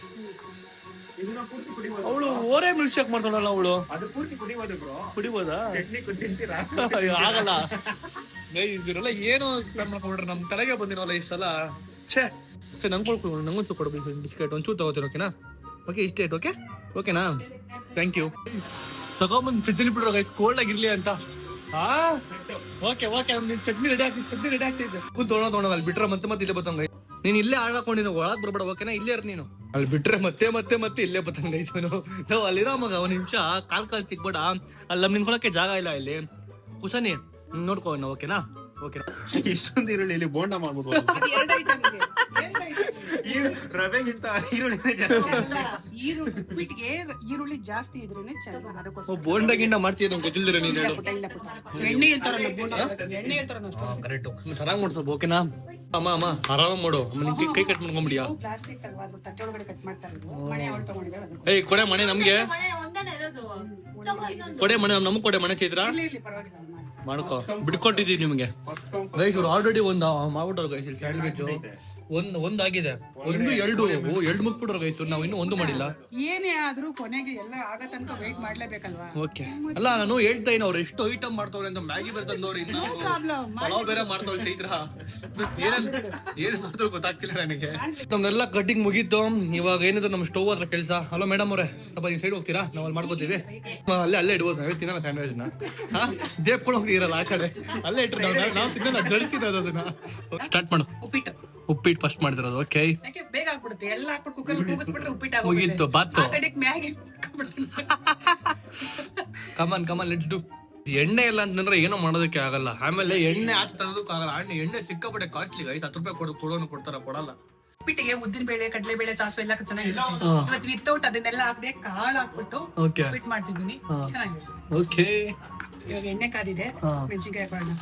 ಅವಳು ಓರೇ ಮಿಲ್ಕ್ ಶೇಕ್ ಮಾಡ್ತಾಳಲ್ಲ ಅವಳು. ಅದು ಪೂರ್ತಿ ಕುಡಿಬೋದು ಬ್ರೋ. ಕುಡಿಬೋದಾ? ಚಟ್ನಿ ತಿಂತೀರಾ? ಅಯ್ಯೋ, ಆಗಲ್ಲ ಇದೆಲ್ಲ ಏನೋ ಪ್ಲಾನ್ ಮಾಡ್ಕೊಂಡ್ರೆ ನಮ್ ತಲೆಗೆ ಬಂದಿರೋಲ್ಲ ಇಷ್ಟೆಲ್ಲ. ಛೇ ಸರಿ, ನಂಗೊಂಚೂರು ಕೊಡ್ಬೇಕು ಬಿಸ್ಕೆಟ್, ಒಂಚೂರು ತಗೋತೀನಿ. ಓಕೆನಾ? ಓಕೆ, ಇಷ್ಟೇ. ಓಕೆನಾ? Thank you. ತಗೊಂಬಂದು ಫ್ರಿಜ್ಜಲ್ಲಿ ಬಿಡ್ರೋ ಗೈಸ್, ಕೋಲ್ಡ್ ಆಗಿರ್ಲಿ ಅಂತ. ಓಕೆ ನಿನ್ ಚಟ್ನಿ ರೆಡಿ ಆಗ್ತಿದ್ದೆ. ತೊಗೊಂಡು ಅಲ್ಲಿ ಬಿಟ್ರೆ ಮತ್ತೆ ಇಲ್ಲೇ ಬತ್ತಂಗ. ನೀನ್ ಇಲ್ಲೇ ಆಳಾಕೊಂಡಿನ ಒಳಗ್ ಬರ್ಬೇಡ, ಓಕೆನಾ? ಇಲ್ಲೇ ಇರ್ ನೀನು. ಅಲ್ಲಿ ಬಿಟ್ರೆ ಮತ್ತೆ ಇಲ್ಲೇ ಬತ್ತಂಗ ಗೈಸ್. ನಾವು ಅಲ್ಲಿರೋ ಮಗ 1 ನಿಮಿಷ ಕಾಲ್ ತಿಕ್ಬೇಡ. ಅಲ್ಲಿ ನಮ್ ನಿಂತ್ಕೊಳಕ್ಕೆ ಜಾಗ ಇಲ್ಲ ಇಲ್ಲಿ. ಕುಸನಿ ನೋಡ್ಕೋ, ಓಕೆನಾ? ಓಕೆ. ಇಷ್ಟೊಂದು ಈರುಳ್ಳಿ ಬೋಂಡ ಮಾಡ್ಬೋದು. ಅದು ಎರಡು ಐಟಮ್ ಇದೆ. ಈ ರವೆಗಿಂತ ಈರುಳ್ಳಿನೇ ಜಾಸ್ತಿ. ಉಪ್ಪಿಟ್ಟಿಗೆ ಈರುಳ್ಳಿ ಜಾಸ್ತಿ ಇದ್ರೇನೆ ಚೆನ್ನಾಗಿ. ಅದಕ್ಕೋಸ್ಕರ ಬೋಂಡ ಗಿಂಡ ಮಾಡ್ತೀವಿ ನಮ್ಗೆ ಗೊತ್ತಿಲ್ದಿರ ನೀನು ಹೇಳು. ಇಲ್ಲ ಪುಟ್ಟ. ಎಣ್ಣೆ ಇರ್ತಾರಲ್ಲ ಬೋಂಡ, ಎಣ್ಣೆ ಇರ್ತಾರಲ್ಲ ಅಷ್ಟೇ. ಕರೆಕ್ಟ್, ಚೆನ್ನಾಗಿ ಮಾಡ್ಸೋದು. ಓಕೆನಾ? ಅಮ್ಮ ಆರಾಮ್ ಮಾಡು. ನಿನ್ ಕೈ ಕಟ್ ಮಾಡ್ಕೊಂಬಿಡಿಯಾ? ಪ್ಲಾಸ್ಟಿಕ್ ಅಲ್ವಾ, ಅದು ತಟ್ಟೆ ಒಳಗಡೆ ಕಟ್ ಮಾಡ್ತಾರೆ. ಮನೆ ಅವಳು ತಗೊಂಡಿದ್ದಾರೆ. ಏಯ್ ಕೊಡೆ ಮನೆ ನಮ್ಗೆ, ಮನೆ ಒಂದೇನೆ ಇರೋದು. ತಗೋ ಇನ್ನೊಂದು. ಕೊಡೆ ಮನೆ ನಮ್ಗೆ ಕೊಡೆ ಮನೆ ಚೈತ್ರ ಇಲ್ಲಿ ಪರವಾಗಿಲ್ಲ ಮಾಡ್ಕೋ, ಬಿಟ್ಕೊಟ್ಟಿದೀವಿ ನಿಮ್ಗೆ ಗೈಸ್. ಅವ್ರು ಆಲ್ರೆಡಿ ಒಂದು ಮಾಡ್ಬಿಟ್ಟವ್ರು ಗೈಸ್. ಇಲ್ಲಿ ಸ್ಯಾಂಡ್ವಿಚ್ ಒಂದಾಗಿದೆ, 2 ಮುಗ್ಬಿಟ್ರು ಗೈಸ್. ನಾವು ಇನ್ನೂ 1 ಮಾಡಿಲ್ಲ. ಏನೇ ಆದ್ರೂ ಕೊನೆಗೆ ಎಲ್ಲ ಆಗ ತನಕ ವೇಟ್ ಮಾಡ್ಲೇಬೇಕಲ್ವಾ? ಓಕೆ. ಅಲ್ಲ ನಾನು ಹೇಳ್ತಾ ಇದ್ದೀನಿ, ಅವ್ರು ಎಷ್ಟು ಐಟಮ್ ಮಾಡ್ತವ್ರೆ ಅಂತ. ಮ್ಯಾಗಿ ಬೇರೆ ತಂದವ್ರು, ಇನ್ನು ಪಲಾವ್ ಬೇರೆ ಮಾಡ್ತವ್ರು ಚೈತ್ರ. ಏನ್ ಮಾಡ್ತವ್ರು ಗೊತ್ತಾಗ್ತಿಲ್ಲ ನನಗೆ. ನಮ್ದೆಲ್ಲ ಕಟ್ಟಿಂಗ್ ಮುಗೀತು. ಇವಾಗ ಏನಿದ್ರು ನಮ್ಮ ಸ್ಟವ್ ಹತ್ರ ಕೆಲಸ. ಹಲೋ ಮೇಡಮ್ ಅವರೇ, ಸ್ವಲ್ಪ ಈ ಸೈಡ್ ಹೋಗ್ತೀರಾ? ನಾವು ಅಲ್ಲಿ ಮಾಡ್ಕೋತೀವಿ. ಅಲ್ಲೇ ಇಡ್ಬೋದು, ನಾವೇ ತಿನ್ನಲ್ಲ ಸ್ಯಾಂಡ್ವಿಚ್ ನ. ದೇಪ್ಕೊಂಡು ಹೋಗ್ತಿರಲ್ಲ ಆ ಕಡೆ, ಅಲ್ಲೇ ಇಟ್ರೆ ನಾವು ತಿನ್ನಲ್ಲ, ಜಡ್ತಿರೋದು ಅದನ್ನ. ಸ್ಟಾರ್ಟ್ ಮಾಡು. ಉಪ್ಪಿಟ್ಟು ಫಸ್ಟ್ ಮಾಡ್ತಿರೋದು. ಓಕೆ, ಯಾಕೆ ಬೇಗ ಆಗ್ಬಿಡುತ್ತೆ. ಎಲ್ಲ ಹಾಕ್ಬಿಟ್ಟು ಕುಕ್ಕರ್ ಕೂಗಿಸ್ಬಿಟ್ರೆ ಉಪ್ಪಿಟ್ಟು ಮುಗೀತು. ಬಾತು ಮ್ಯಾಗಿ ಕಮನ್ ಲೆಟ್ಸ್ ಡು. ಎಣ್ಣೆ ಇಲ್ಲ ಅಂತಂದ್ರೆ ಏನೋ ಮಾಡೋದಕ್ಕೆ ಆಗಲ್ಲ. ಆಮೇಲೆ ಎಣ್ಣೆ ಆಚೆ ತರೋದಕ್ಕೂ ಆಗಲ್ಲ. ಎಣ್ಣೆ ಸಿಕ್ಕಾಪಟ್ಟೆ ಕಾಸ್ಟ್ಲಿ ಗೈಸ್. 10 ರೂಪಾಯಿ ಕೊಡೋನು ಕೊಡ್ತಾರ, ಕೊಡಲ್ಲ. ಉಪ್ಪಿಟ್ಟಿಗೆ ಉದ್ದಿನ ಬೇಳೆ ಕಡಲೆ ಬೇಳೆ ಸಾಸಿವೆ ಎಲ್ಲ ಚೆನ್ನಾಗಿರುತ್ತೆ. ಇವತ್ತು ವಿತೌಟ್ ಅದನ್ನೆಲ್ಲ ಹಾಕದೆ ಕಾಳು ಹಾಕ್ಬಿಟ್ಟು ಓಕೆ ಉಪ್ಪಿಟ್ಟು ಮಾಡ್ತಿದ್ದೀನಿ. ಚೆನ್ನಾಗಿದೆ. ಓಕೆ ಇವಾಗ ಎಣ್ಣೆ ಕಾದಿದೆ, ಮೆಣಸಿನ್ಕಾಯಿ ಹಾಕೋಣ.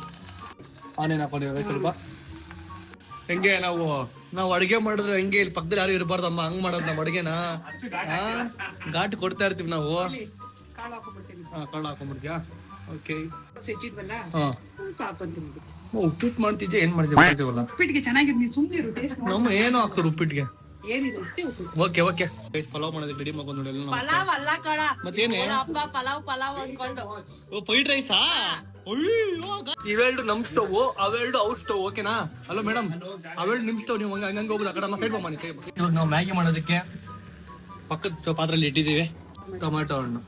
ಆನೇನು ಹಾಕೊಂಡಿದ್ದೀವಿ ಸ್ವಲ್ಪ. ಹೆಂಗೆ ನಾವು ಅಡಿಗೆ ಮಾಡಿದ್ರೆ ಹೆಂಗೆ ಇಲ್ಲಿ ಪಕ್ಕದಲ್ಲಿ ಯಾರು ಇರಬಾರ್ದಮ್ಮ, ಹಂಗ್ ಮಾಡೋದು ನಾವು ಅಡಿಗೆನ ಘಾಟ್ ಕೊಡ್ತಾ ಇರ್ತೀವಿ ನಾವು. ಕಾಳು ಹಾಕೊಂಡ್ಬಿಡ್ತೀನಿ. ಕಾಳು ಹಾಕೊಂಡ್ಬಿಡ್ತೀಯಾ? ಓಕೆ. ಹೆಚ್ಚಿದ್ವಲ್ಲ ಹಾಕೊಂತೀನಿ. ಉಪ್ಪಿಟ್ಟು ಮಾಡ್ತಿದ್ದೆ, ಏನ್ ಮಾಡ್ತೀವಲ್ಲ ಉಪ್ಪಿಟ್ಟಿಗೆ ಚೆನ್ನಾಗಿದೆ. ನೀವು ಸುಮ್ಮನೆ ಇರು, ಟೇಸ್ಟ್ ನಮ್ಮ ಏನೋ ಹಾಕ್ತಾರೆ ಉಪ್ಪಿಟ್ಟಿಗೆ. ಏನಿದೆ ಅಷ್ಟೇ ಉಪ್ಪಿಟ್ಟು. Okay okay. ಪಲಾವ್ ಮಾಡೋದಕ್ಕೆ ರೆಡಿ ಮಾಡ್ಕೊಂಡು ನೋಡಿ ಎಲ್ಲ. ಪಲಾವ್ ಅಲ್ಲ ಕಣ, ಮತ್ತೇನೆ ಹಬ್ಬ ಪಲಾವ್ ಅನ್ಕೊಂಡು. ಫ್ರೈಡ್ ರೈಸಾ? ಇವೆರಡು ನಮ್ ಸ್ಟವ್, ಅವೆರಡು ಔಟ್ ಸ್ಟವ್. ಓಕೆನಾ? ಹಲೋ ಮೇಡಮ್, ಅವೆರಡು ನಿಮ್ ಸ್ಟವ್. ನೀವು ಹಂಗಂಗೆ ಹೋಗುದು ಆ ಕಡೆ ಸೈಡ್ ಮಾಡಿ. ಇವಾಗ ನಾವು ಮ್ಯಾಗಿ ಮಾಡೋದಕ್ಕೆ ಪಕ್ಕದ ಪಾತ್ರೆಯಲ್ಲಿ ಇಟ್ಟಿದ್ದೀವಿ ಟೊಮ್ಯಾಟೊ ಹಣ್ಣು.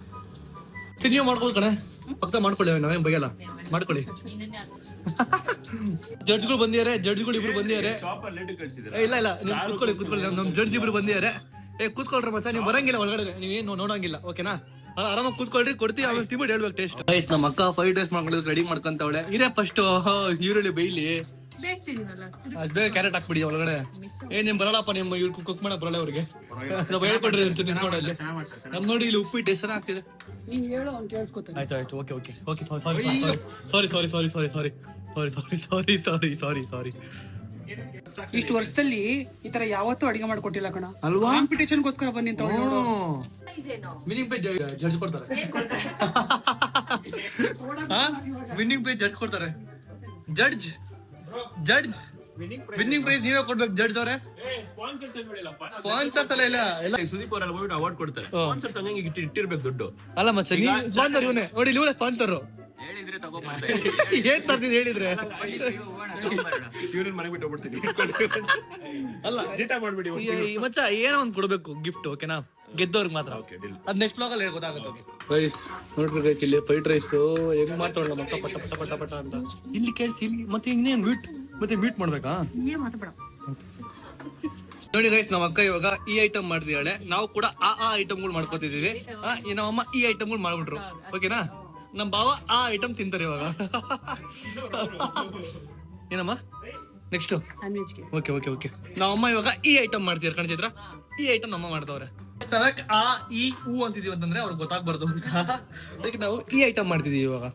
ನೀವು ಮಾಡ್ಕೊಳ್ಳಿ ಕಣೆ, ಪಕ್ಕ ಮಾಡ್ಕೊಳ್ಳಿ, ನಾವೇನ್ ಬೈಯಲ್ಲ, ಮಾಡ್ಕೊಳ್ಳಿ. ಜಡ್ಜ್ಗಳು ಬಂದಿದ್ದಾರೆ, ಜಡ್ಜ್ಗಳು ಇಬ್ರು ಬಂದಿದ್ದಾರೆ. ಇಲ್ಲ ಇಲ್ಲ, ನೀವು ಕೂತ್ಕೊಳ್ಳಿ. ನಮ್ ಜಡ್ಜ್ ಇಬ್ರು ಬಂದಿದ್ದಾರೆ. ಕೂತ್ಕೊಳ್ರಿ ಮಚ್ಚ, ನೀವು ಬರಂಗಿಲ್ಲ ಒಳಗಡೆ, ನೀವೇನು ನೋಡಂಗಿಲ್ಲ. ಓಕೆನಾ? ಆರಾಮಾಗಿ ಕೂತ್ಕೊಳ್ರಿ, ಕೊಡ್ತೀವಿ. ಆಮೇಲೆ ತಿಂಬಿಟ್ಟು ಹೇಳ್ಬೇಕು ಟೇಸ್ಟ್. ರೈಸ್ ನಮ್ಮ ಅಕ್ಕ ಫ್ರೈಡ್ ರೈಸ್ ಮಾಡ್ಕೊಳ್ಳೋದು ರೆಡಿ ಮಾಡ್ಕೊಂತವಳೆ. ಇರೇ ಫಸ್ಟ್ ಈರುಳ್ಳಿ ಬೈಲಿ, ಅದ್ ಬೇಗ ಕ್ಯಾರೆಟ್ ಹಾಕ್ಬಿಡಿ ಒಳಗಡೆ. ನಿಮ್ ಬರಲ್ಲಪ್ಪ, ನಿಮ್ಮ ಇವ್ರು ಕುಕ್ ಮಾಡಕ್ ಬರಲ್ಲ ಅವ್ರಿಗೆ. ಸ್ವಲ್ಪ ಹೇಳ್ಕೊಡ್ರಿ ನಿಂತ್ಕೊಂಡಲ್ಲಿ. ನಮ್ ನೋಡಿ ಇಲ್ಲಿ ಉಪ್ಪಿಟ್ಟು ಎಷ್ಟು ಆಗ್ತಿದೆ. ನೀನ್ ಹೇಳು, ಅವ್ನು ಕೇಳಿಸ್ಕೊತಾನೆ. ಆಯ್ತು ಓಕೆ ಓಕೆ ಓಕೆ. ಸಾರಿ. ಇಷ್ಟು ವರ್ಷದಲ್ಲಿ ಈ ತರ ಯಾವತ್ತೂ ಅಡಿಗೆ ಮಾಡ್ಕೊಟ್ಟಿಲ್ಲ ಕಣ ಅಲ್ವಾ? ಕಾಂಪಿಟೇಷನ್ಗೋಸ್ಕರ ಬನ್ನಿ ಅಂತ ನೋಡು. ವಿನ್ನಿಂಗ್ ಪೇಜ್ ಜಡ್ಜ್ ಕೊಡ್ತಾರೆ. ವಿನ್ನಿಂಗ್ ಪೇಜ್ ಜಡ್ಜ್ ಕೊಡ್ತಾರೆ. ಜಡ್ಜ್ ವಿನ್ನಿಂಗ್ ಪ್ರೈಸ್ ನೀವೇ ಕೊಡ್ಬೇಕು ಜಡ್ಜ್ ಅವರೇ. ಸ್ಪಾನ್ಸರ್ಸ್ ಎಲ್ಲ ಎಲ್ಲ ಸುದೀಪ್ ಅವರೆಲ್ಲ ಹೋಗ್ಬಿಟ್ಟು ಅವಾರ್ಡ್ ಕೊಡ್ತಾರೆ. ಸ್ಪಾನ್ಸರ್ಸ್ ಹಂಗೆ ಇಟ್ಟಿರ್ಬೇಕು ದುಡ್ಡು. ಅಲ್ಲ ಮಚ್ಚ, ಸ್ಪಾನ್ಸರ್ ಇವನೇ ನೋಡಿ, ಇವನೇ ಸ್ಪಾನ್ಸರ್. ಹೇಳಿದ್ರೆ ತಗೊಂಡ್ಬಂದೆ. ಏನ್ ತರ್ತೀನಿ ಹೇಳಿದ್ರೆ ಇವ್ರನ್ನ ಮನೆಗೆ ಬಿಟ್ಟು ಹೋಗ್ಬಿಡ್ತೀನಿ. ಅಲ್ಲ ಜೀತ ಮಾಡ್ಬಿಡಿ ಮಚ್ಚ, ಏನೋ ಒಂದ್ ಕೊಡ್ಬೇಕು ಗಿಫ್ಟ್. ಓಕೆನಾ? ಗೆದ್ದವ್ರಿಗೆ ಮಾತ್ರ. ಅದ್ ನೆಕ್ಸ್ಟ್ ಬ್ಲಾಗ್ ಅಲ್ಲಿ ಗೊತ್ತಾಗುತ್ತೆ. ರೈಸ್ ನೋಡ್ರಿ ಗೈಸ್, ಇಲ್ಲಿ ಫ್ರೈಡ್ ರೈಸ್ ಹೆಂಗ್ ಮಾಡ್ತಾವಳ ಮಕ್ಕ ಪಟ ಪಟ ಪಟ ಪಟ ಅಂತ. ಇಲ್ಲಿ ಕೇಳಿಸಿ, ಇಲ್ಲಿ ಮತ್ತೆ ಇನ್ನೇನ್ ಮ್ಯೂಟ್ ಮಾಡ್ಬೇಕಾ? ನೋಡಿ ಗೈಸ್, ನಮ್ಮ ಅಕ್ಕ ಇವಾಗ ಈ ಐಟಮ್ ಮಾಡ್ತಿದ್ದಾಳೆ. ನಾವು ಕೂಡ ಆ ಐಟಮ್ಗಳು ಮಾಡ್ಕೊತಿದೀವಿ. ನಮ್ಮಮ್ಮ ಈ ಐಟಮ್ಗಳು ಮಾಡ್ಬಿಟ್ರು. ಓಕೆನಾ? ನಮ್ ಬಾವ ಆ ಐಟಮ್ ತಿಂತಾರೆ ಇವಾಗ. ಏನಮ್ಮ ನೆಕ್ಸ್ಟ್? Okay okay okay. ನಾವಮ್ಮ ಇವಾಗ ಈ ಐಟಮ್ ಮಾಡ್ತಿದಾರೆ ಕಣ್ಚಿತ್ರ. ಈ ಐಟಮ್ ನಮ್ಮ ಮಾಡ್ತವ್ರೆ. ಆ ಈ ಹೂ ಅಂತಿದೀವಿ ಅಂತಂದ್ರೆ ಅವ್ರಿಗೆ ಗೊತ್ತಾಗ್ಬಾರ್ದು ಅಂತ ಅದಕ್ಕೆ ನಾವು ಈ ಐಟಮ್ ಮಾಡ್ತಿದೀವಿ ಇವಾಗ.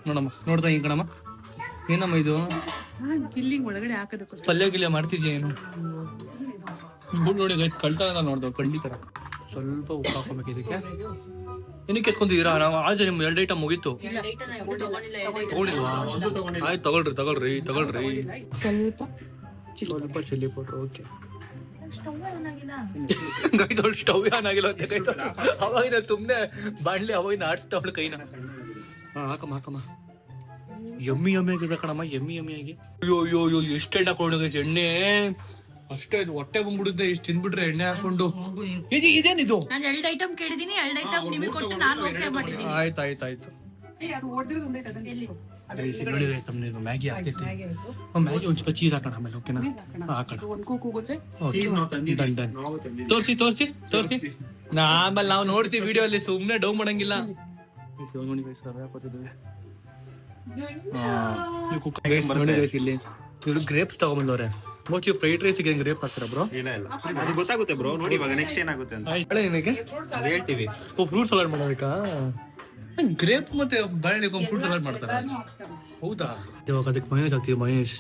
ನೋಡಮ್ಮ, ನೋಡ್ತಾ ಹಿಂಗ್ ಕಣಮ್ಮ. ಏನಮ್ಮ ಇದು? ಒಳಗಡೆ ಹಾಕೋದಕ್ಕೆ ಪಲ್ಯ ಗಿಲ್ಯ ಮಾಡ್ತಿದ್ಯಾ ಏನು? ನೋಡಿ ಗೈಸ್, ಕಳ್ತನ ನೋಡ್ದವ್ ಕಳ್ಳಿ ತರ. ಸ್ವಲ್ಪ ಉಪ್ಪು ಹಾಕೋಬೇಕು ಇದಕ್ಕೆ. ಏನಕ್ಕೆ ಎತ್ಕೊಂತಿದ್ದೀರಾ? ನಾವು ಆಜ ನಿಮ್ 2 ಐಟಮ್ ಮುಗೀತು. ತಗೊಂಡಿಲ್ವಾ? ಆಯ್ತು, ತಗೊಳ್ರಿ. ಸ್ವಲ್ಪ ಚಿಲ್ಲಿ ಪೌಡರ್. ಓಕೆ ಗೈಸ್, ಅವ್ಳು ಸ್ಟವ್ ಏನಾಗಿಲ್ಲ ಅಂತ ಗೈಸ್. ಅವಾಗಿನ ಸುಮ್ನೆ ಬಾಣ್ಲಿ ಅವಾಗಿನ ಆಡ್ಸ್ತಾವಳು ಕೈನ. ಹಾಕಮ್ಮ. ಯಮ್ಮಿ ಆಗಿರ್ಬೇಕು ಕಣಮ್ಮ, ಯಮ್ಮಿ ಆಗಿ. ಅಯ್ಯೋ ಎಷ್ಟು ಎಣ್ಣೆ ಹಾಕೊಂಡು ಗೈಸ್, ಎಣ್ಣೆ ಅಷ್ಟೇ. ಇದು ಹೊಟ್ಟೆ ಬಂದ್ಬಿಡುತ್ತೆ ಇಷ್ಟು ತಿನ್ಬಿಟ್ರೆ ಎಣ್ಣೆ ಹಾಕೊಂಡು. ಇದೇನಿದು? ನಾನು 2 ಐಟಮ್ ಕೇಳಿದೀನಿ, 2 ಐಟಮ್ ನಿಮಗೆ ಕೊಟ್ಟು ನಾನು ಓಕೆ ಮಾಡಿದೀನಿ. ಆಯ್ತು. ನೋಡಿ ಗೈಸ್, ನಮ್ಗೆ ಮ್ಯಾಗಿ ಹಾಕೈತಿ. ಮ್ಯಾಗಿ ಒಂದ್ ಸ್ವಲ್ಪ ಚೀಸ್ ಹಾಕೋಣ ಆಮೇಲೆ. ಓಕೆನಾ? ಹಾಕೋಣ. ತೋರ್ಸಿ. ಆಮೇಲೆ ನಾವು ನೋಡ್ತೀವಿ ವಿಡಿಯೋ ಅಲ್ಲಿ, ಸುಮ್ನೆ ಡೌ ಮಾಡಂಗಿಲ್ಲ. ಇಲ್ಲಿ ಇವ್ರು ಗ್ರೇಪ್ಸ್ ತಗೊಂಡ್ಬಂದವ್ರೆ. ಮೋಸ್ಟ್ಲಿ ಫ್ರೈಡ್ ರೈಸ್ ಗೆ ಗ್ರೇಪ್ ಹಾಕ್ತಾರ ಬ್ರೋ? ಇಲ್ಲ ಅದು ಗೊತ್ತಾಗುತ್ತೆ ಬ್ರೋ. ನೋಡಿ ಇವಾಗ ನೆಕ್ಸ್ಟ್ ಏನಾಗುತ್ತೆ ಅಂತ ಹೇಳ್ತೀವಿ. ಫ್ರೂಟ್ ಸಲಾಡ್ ಮಾಡೋದಕ್ಕ ಗ್ರೇಪ್ ಮತ್ತೆ ಬಾಳೆ ಫ್ರೂಟ್ ಸಲಾಡ್ ಮಾಡ್ತಾರ? ಹೌದಾ? ಇವಾಗ ಅದಕ್ಕೆ ಮೈನಸ್ ಹಾಕ್ತೀವಿ. ಮೈನಸ್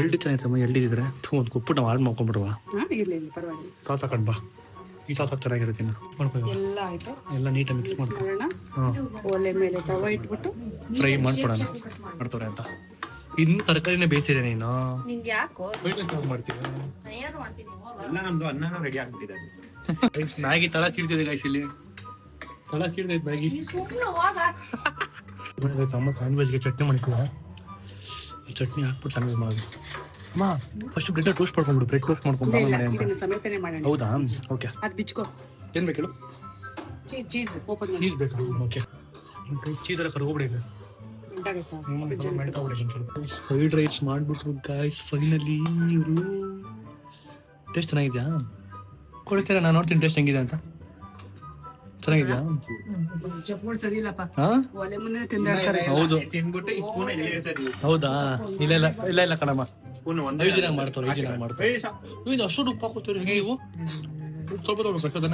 ಎಲ್ಡಿ ಚೆನ್ನಾಗಿರ್ತಮ್ಮ. ಎಲ್ಡಿದ್ರೆ ಒಂದು ಕೊಟ್ಬಿಟ್ಟು ನಾವು ಹಾಳು ಮಾಡ್ಕೊಂಡ್ಬಿಡುವ. ಸಾಸ್ ಹಾಕೊಂಡ್ ಬಾ. ಈ ಸಾಸ್ ಚೆನ್ನಾಗಿರುತ್ತೆ. ಎಲ್ಲ ನೀಟಾಗಿ ಮಿಕ್ಸ್ ಮಾಡ್ಕೊಂಡು ಒಲೆ ಮೇಲೆ ತವ ಇಟ್ಬಿಟ್ಟು ಫ್ರೈ ಮಾಡ್ತವ್ರೆ ಅಂತ. ಇನ್ನು ತರಕಾರಿನೇ ಬೇಯಿಸಿದೆ ನೀನು. ನಿಂಗೆ ಯಾಕೋ ಮಾಡ್ತೀವಿ. ಎಲ್ಲ ನಮ್ದು ಅನ್ನನೂ ರೆಡಿ ಆಗ್ಬಿಟ್ಟಿದೆ. ಮ್ಯಾಗಿ ತಳ ಸಿಡ್ತಿದೆ ಗೈಸ್, ಇಲ್ಲಿ ತಳ ಸಿಡ್ತೈತೆ ಮ್ಯಾಗಿ. ಅಮ್ಮ ನಾನ್ ವೆಜ್ಗೆ ಚಟ್ನಿ ಮಾಡಿದ್ವಿ. ಚಟ್ನಿ ಹಾಕ್ಬಿಟ್ಟು ಸ್ಯಾಂಡ್ವಿಚ್ ಮಾಡೋದು. ಅಮ್ಮ ಫಸ್ಟ್ ಬ್ರೆಡ್ ಟೋಸ್ಟ್ ಮಾಡ್ಕೊಂಡ್ಬಿಡು. ಬ್ರೆಡ್ ಟೋಸ್ಟ್ ಮಾಡ್ಕೊಂಡು ಸಮೇತನೇ ಮಾಡೋಣ. ಹೌದಾ? ಓಕೆ. ಅದು ಬಿಚ್ಕೋ. ಏನ್ ಬೇಕು? ಚೀಸ್ ಓಪನ್ ಚೀಸ್ ಬೇಕಾ? ಓಕೆ. ಚೀಸ್ ಎಲ್ಲ ಕರ್ಗೋಬಿಡಿ. ಫ್ರೈಡ್ ರೈಸ್ ಮಾಡ್ಬಿಟ್ರು ಗಾಯ್ಸ್ ಫೈನಲಿ. ಇವರು ಟೇಸ್ಟ್ ಚೆನ್ನಾಗಿದ್ಯಾ? ಕೊಡ್ತೀರಾ? ನಾನು ನೋಡ್ತೀನಿ ಟೇಸ್ಟ್ ಹೆಂಗಿದೆ ಅಂತ. ಚೆನ್ನಾಗಿದ್ಯಾ? ಸರಿ ಇಲ್ಲಪ್ಪ. ಒಲೆ ಮುಂದೆ ಹೌದು. ತಿನ್ಬಿಟ್ಟು ಈ ಸ್ಪೂನ್ ಹೌದಾ? ಇಲ್ಲ ಕಣಮ್ಮ, ಸ್ಪೂನ್ ಒಂದೇ 5 ಜನ ಮಾಡ್ತಾರೆ 5 ಜನ ಮಾಡ್ತಾರೆ ಇದು ಅಷ್ಟು ಉಪ್ಪು ಹಾಕೋತೀರಿ ನೀವು ಸ್ವಲ್ಪ ತಗೊಳ್ಬೇಕಷ್ಟೇ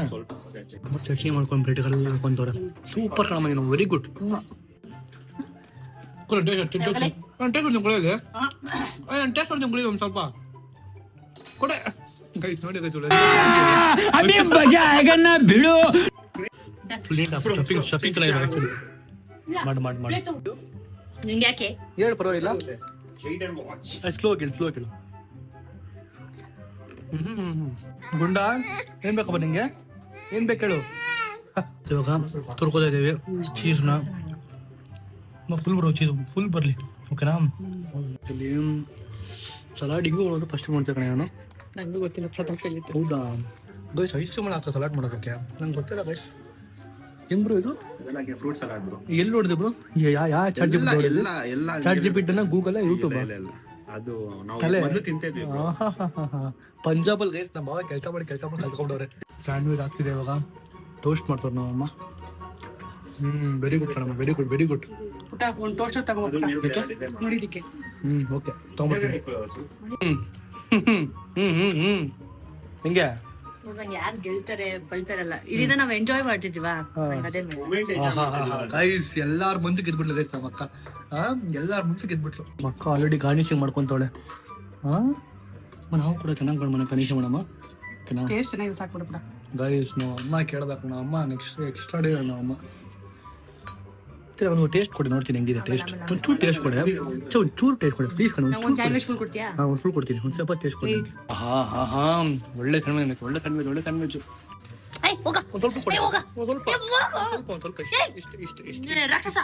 ಚಟ್ನಿ ಮಾಡ್ಕೊಂಡು ಬ್ರೆಡ್ಗೆಲ್ಲ ಹಾಕೊಂತವ್ರೆ ಸೂಪರ್ ಕಣಮ್ಮ ಏನು ವೆರಿ ಗುಡ್ ಒಂದು ಸ್ವಲ್ಪ ಕೊಡೆ ನೋಡಿ ಶಫಿಂಗ್ ಕಲ ಮಾಡಿ ನಿಂಗೆ ಯಾಕೆ ಹೇಳು ಪರವಾಗಿಲ್ಲ ಸ್ಲೋ ಕೇಳು ಗುಂಡ ಏನ್ ಬೇಕಪ್ಪ ನಿಂಗೆ ಏನ್ ಬೇಕು ಹೇಳು ಇವಾಗ ತುರ್ಕೋತಾ ಇದ್ದೀವಿ ಚೀಸ್ನ ಫುಲ್ ಬರೋ ಚೀಸ್ ಫುಲ್ ಬರಲಿ ಓಕೆನಾ ಇಲ್ಲಿ ಸಲಾಡಿಗೂ ಫಸ್ಟ್ ಮಾಡ್ತೇವೆ ಕಣೆ ನಾನು ನಂಗೂ ಗೊತ್ತಿಲ್ಲ ಹೌದಾ ಗೈಸ್ ಐಸ್ ಕ್ರೀಮ್ ಆಗ್ತದೆ ಸಲಾಡ್ ಮಾಡೋದಕ್ಕೆ ನಂಗೆ ಗೊತ್ತಿಲ್ಲ ಗೈಸ್ ಹೆಂಗ್ ಬ್ರೋ ಇದು ಫ್ರೂಟ್ ಸಲಾಡ್ ಬ್ರೋ ಎಲ್ಲಿ ನೋಡಿದೆ ಬ್ರೋ ಯಾವ ಚಾಟ್ ಜಿಪಿಟಿನ ಗೂಗಲ್ ಯೂಟ್ಯೂಬ್ ಅದು ತಲೆ. ನಾವು ಮೊದಲು ತಿಂತಿದ್ವಿ bro. ಪಂಜಾಬಲ್ಲಿ ಗೈಸ್ ನಮ್ಮ ಬಾವ ಕೆಲಸ ಮಾಡಿ ಕಲ್ತ್ಕೊಂಡವ್ರೆ ಸ್ಯಾಂಡ್ವಿಚ್ ಆಗ್ತಿದೆ ಇವಾಗ ಟೋಸ್ಟ್ ಮಾಡ್ತಾರೆ ನಮ್ಮಮ್ಮ ವೆರಿ ಗುಡ್ ಕಣಮ್ಮ ವೆರಿ ಗುಡ್ ಊಟ ಒಂದು ಟೋಸ್ಟರ್ ತಗೋಬೇಕು ನೋಡಿದಕ್ಕೆ ಓಕೆ ತೊಗೊಂಡ್ಬರ್ತೀನಿ ಹಿಂಗೆ ನಂಗೆ ಯಾರು ಗೆಲ್ತಾರೆ ಬಳ್ತಾರಲ್ಲ ಇದನ್ನ ನಾವ್ ಎಂಜಾಯ್ ಮಾಡ್ತಿದೀವಾ ಅದೇ ಗೈಸ್ ಎಲ್ಲಾರ ಮುಂಚೆ ಗೆದ್ಬಿಟ್ಲು ಗೈಸ್ ನಮ್ಮ ಅಕ್ಕ ಎಲ್ಲಾರ ಮುಂಚೆ ಗೆದ್ಬಿಟ್ಲು ಮಕ್ಕ ಆಲ್ರೆಡಿ ಗಾರ್ನಿಶಿಂಗ್ ಮಾಡ್ಕೊಂತವಳೆ ನಾವು ಕೂಡ ಚೆನ್ನಾಗಿ ಮಾಡೋಣ ಗಣೇಶ ಮಾಡಮ್ಮ ಟೇಸ್ಟ್ ಚೆನ್ನಾಗಿ ಸಾಕ್ಬಿಡಪ್ಪ ಗೈಸ್ ನಾವು ಅಮ್ಮ ಕೇಳ್ಬೇಕು ನಾವು ಅಮ್ಮ ನೆಕ್ಸ್ಟ್ ಎಕ್ಸ್ಟ್ರಾ ಡೇ ನಾವು ಅಮ್ಮ ಒಂದು ಟೇಸ್ಟ್ ಕೊಡಿ ನೋಡ್ತೀನಿ ಹೆಂಗಿದೆ ಟೇಸ್ಟ್ ಒಂಚೂರು ಟೇಸ್ಟ್ ಕೊಡಿ ಒಂಚೂರು ಟೇಸ್ಟ್ ಕೊಡಿ ಪ್ಲೀಸ್ ಕಣ ಒಂದು ಸ್ಯಾಂಡ್ವಿಚ್ ಫುಲ್ ಕೊಡ್ತೀಯಾ ಒಂದು ಫುಲ್ ಕೊಡ್ತೀನಿ ಒಂದು ಸ್ವಲ್ಪ ಟೇಸ್ಟ್ ಕೊಡಿ ಒಳ್ಳೆ ಸ್ಯಾಂಡ್ವಿಚ್ ಒಳ್ಳೆ ಸ್ಯಾಂಡ್ವಿಚ್ ಏಯ್ ಹೋಗ ಒಂದು ಸ್ವಲ್ಪ ಕೊಡಿ ಏಯ್ ಹೋಗ ಒಂದು ಸ್ವಲ್ಪ ಇಷ್ಟು ರಾಕ್ಷಸ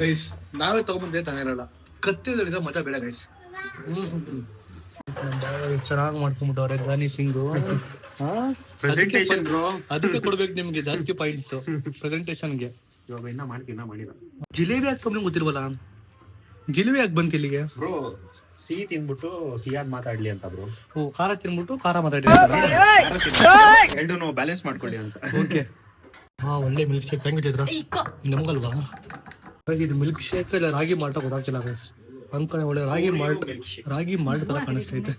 ಗೈಸ್ ನಾವೇ ತಗೊಂಡ್ಬಂದ್ರೆ ತಾನೇ ಇರಲ್ಲ ಕತ್ತಿದ್ರೆ ಮಜಾ ಬೇಡ ಗೈಸ್ ಚೆನ್ನಾಗಿ ಮಾಡ್ಕೊಂಡ್ಬಿಟ್ಟವ್ರೆ ಗಾರ್ನಿಶಿಂಗು ಪ್ರೆಸೆಂಟೇಷನ್ ಬ್ರೋ ಅದಕ್ಕೆ ಕೊಡ್ಬೇಕು ನಿಮ್ಗೆ ಜಾಸ್ತಿ ಪಾಯಿಂಟ್ಸ್ ಪ್ರೆಸೆಂಟೇಷನ್ಗೆ ಇವಾಗ ಇನ್ನ ಮಾಡಿಲ್ಲ ಜಿಲೇಬಿ ಯಾಕೆ ಕಮ್ಮಿ ಗೊತ್ತಿಲ್ವಲ್ಲ ಜಿಲೇಬಿ ಯಾಕೆ ಬಂತು ಇಲ್ಲಿಗೆ ಬ್ರೋ ಸಿಹಿ ತಿನ್ಬಿಟ್ಟು ಸಿಹಿಯಾಗಿ ಮಾತಾಡ್ಲಿ ಅಂತ ಬ್ರೋ ಓ ಖಾರ ತಿನ್ಬಿಟ್ಟು ಖಾರ ಮಾತಾಡಿ ಎರಡೂ ಬ್ಯಾಲೆನ್ಸ್ ಮಾಡ್ಕೊಳ್ಳಿ ಅಂತ ಓಕೆ ಒಳ್ಳೆ ಮಿಲ್ಕ್ ಶೇಕ್ ಹೆಂಗಿಟ್ಟಿದ್ರ ನಮ್ಗಲ್ವಾ ಇದು ಮಿಲ್ಕ್ ಶೇಕ್ ಇಲ್ಲ ರಾಗಿ ಮಾಲ್ಟ ಗೊತ್ತಾಗ್ತಿಲ್ಲ ಗೈಸ್ ಅನ್ಕೊಂಡೆ ಒಳ್ಳೆ ರಾಗಿ ಮಾಲ್ಟ್ ತರ ಕಾಣಿಸ್ತೈತೆ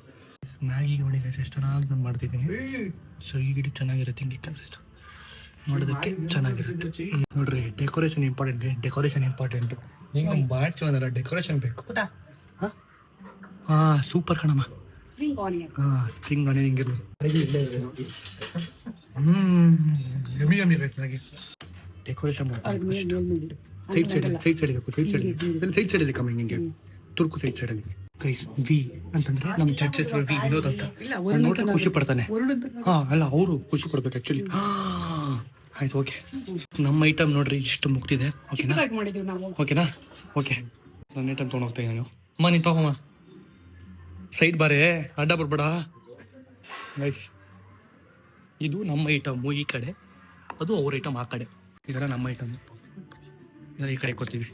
ಮ್ಯಾಗಿ ನೋಡಿ ಗೈಸ್ ಎಷ್ಟು ಚೆನ್ನಾಗಿ ನಾನು ಮಾಡ್ತಿದ್ದೀನಿ ಸೊ ಈ ಗಿಡ ಚೆನ್ನಾಗಿರುತ್ತೆ ಹಿಂಗೆ ನೋಡೋದಕ್ಕೆ ಚೆನ್ನಾಗಿರುತ್ತೆ ನೋಡ್ರಿ ಡೆಕೋರೇಷನ್ ಇಂಪಾರ್ಟೆಂಟ್ ಹಿಂಗೆ ಮಾಡ್ತೀವಲ್ಲ ಡೆಕೋರೇಷನ್ ಬೇಕು ಸೂಪರ್ ಕಣಮ್ಮ ಸ್ಪ್ರಿಂಗ್ ಆನಿಯನ್ ಹಿಂಗಿರ್ಲಿ ಯಮ್ಮಿ ರೈತನಾಗಿ ಡೆಕೋರೇಷನ್ ಮಾಡ್ತೀನಿ ಸೈಡ್ ಸೈಡ್ ಇದೆ ಕಮ್ಮಿ ಹಿಂಗೆ ತುರ್ಕು ಸೈಡ್ ಅಲ್ಲಿ ಗೈಸ್ ವಿ ಅಂತಂದ್ರೆ ನಮ್ಮ ಚರ್ಚ್ ವಿ ವಿನೋದ್ ಅಂತ ನೋಡ್ರೆ ಖುಷಿ ಪಡ್ತಾನೆ ಅಲ್ಲ ಅವರು ಖುಷಿ ಪಡ್ಬೇಕು ಆಕ್ಚುಲಿ ಆಯ್ತು ಓಕೆ ನಮ್ಮ ಐಟಮ್ ನೋಡ್ರಿ ಇಷ್ಟು ಮುಗ್ದಿದೆ ಓಕೆನಾ ಮಾಡಿದೀವಿ ನಾವು ಓಕೆನಾ ಓಕೆ ನನ್ನ ಐಟಮ್ ತೊಗೊಂಡು ಹೋಗ್ತಾ ನಾನು ಅಮ್ಮ ನೀನು ತಗೊಮ್ಮ ಸೈಡ್ ಬಾರೇ ಅಡ್ಡ ಬರ್ಬೇಡ ಗೈಸ್ ಇದು ನಮ್ಮ ಐಟಮು ಈ ಕಡೆ ಅದು ಅವ್ರ ಐಟಮ್ ಆ ಕಡೆ ಇದೆಲ್ಲ ನಮ್ಮ ಐಟಮ್ ಈ ಕಡೆ ಕೊಡ್ತೀವಿ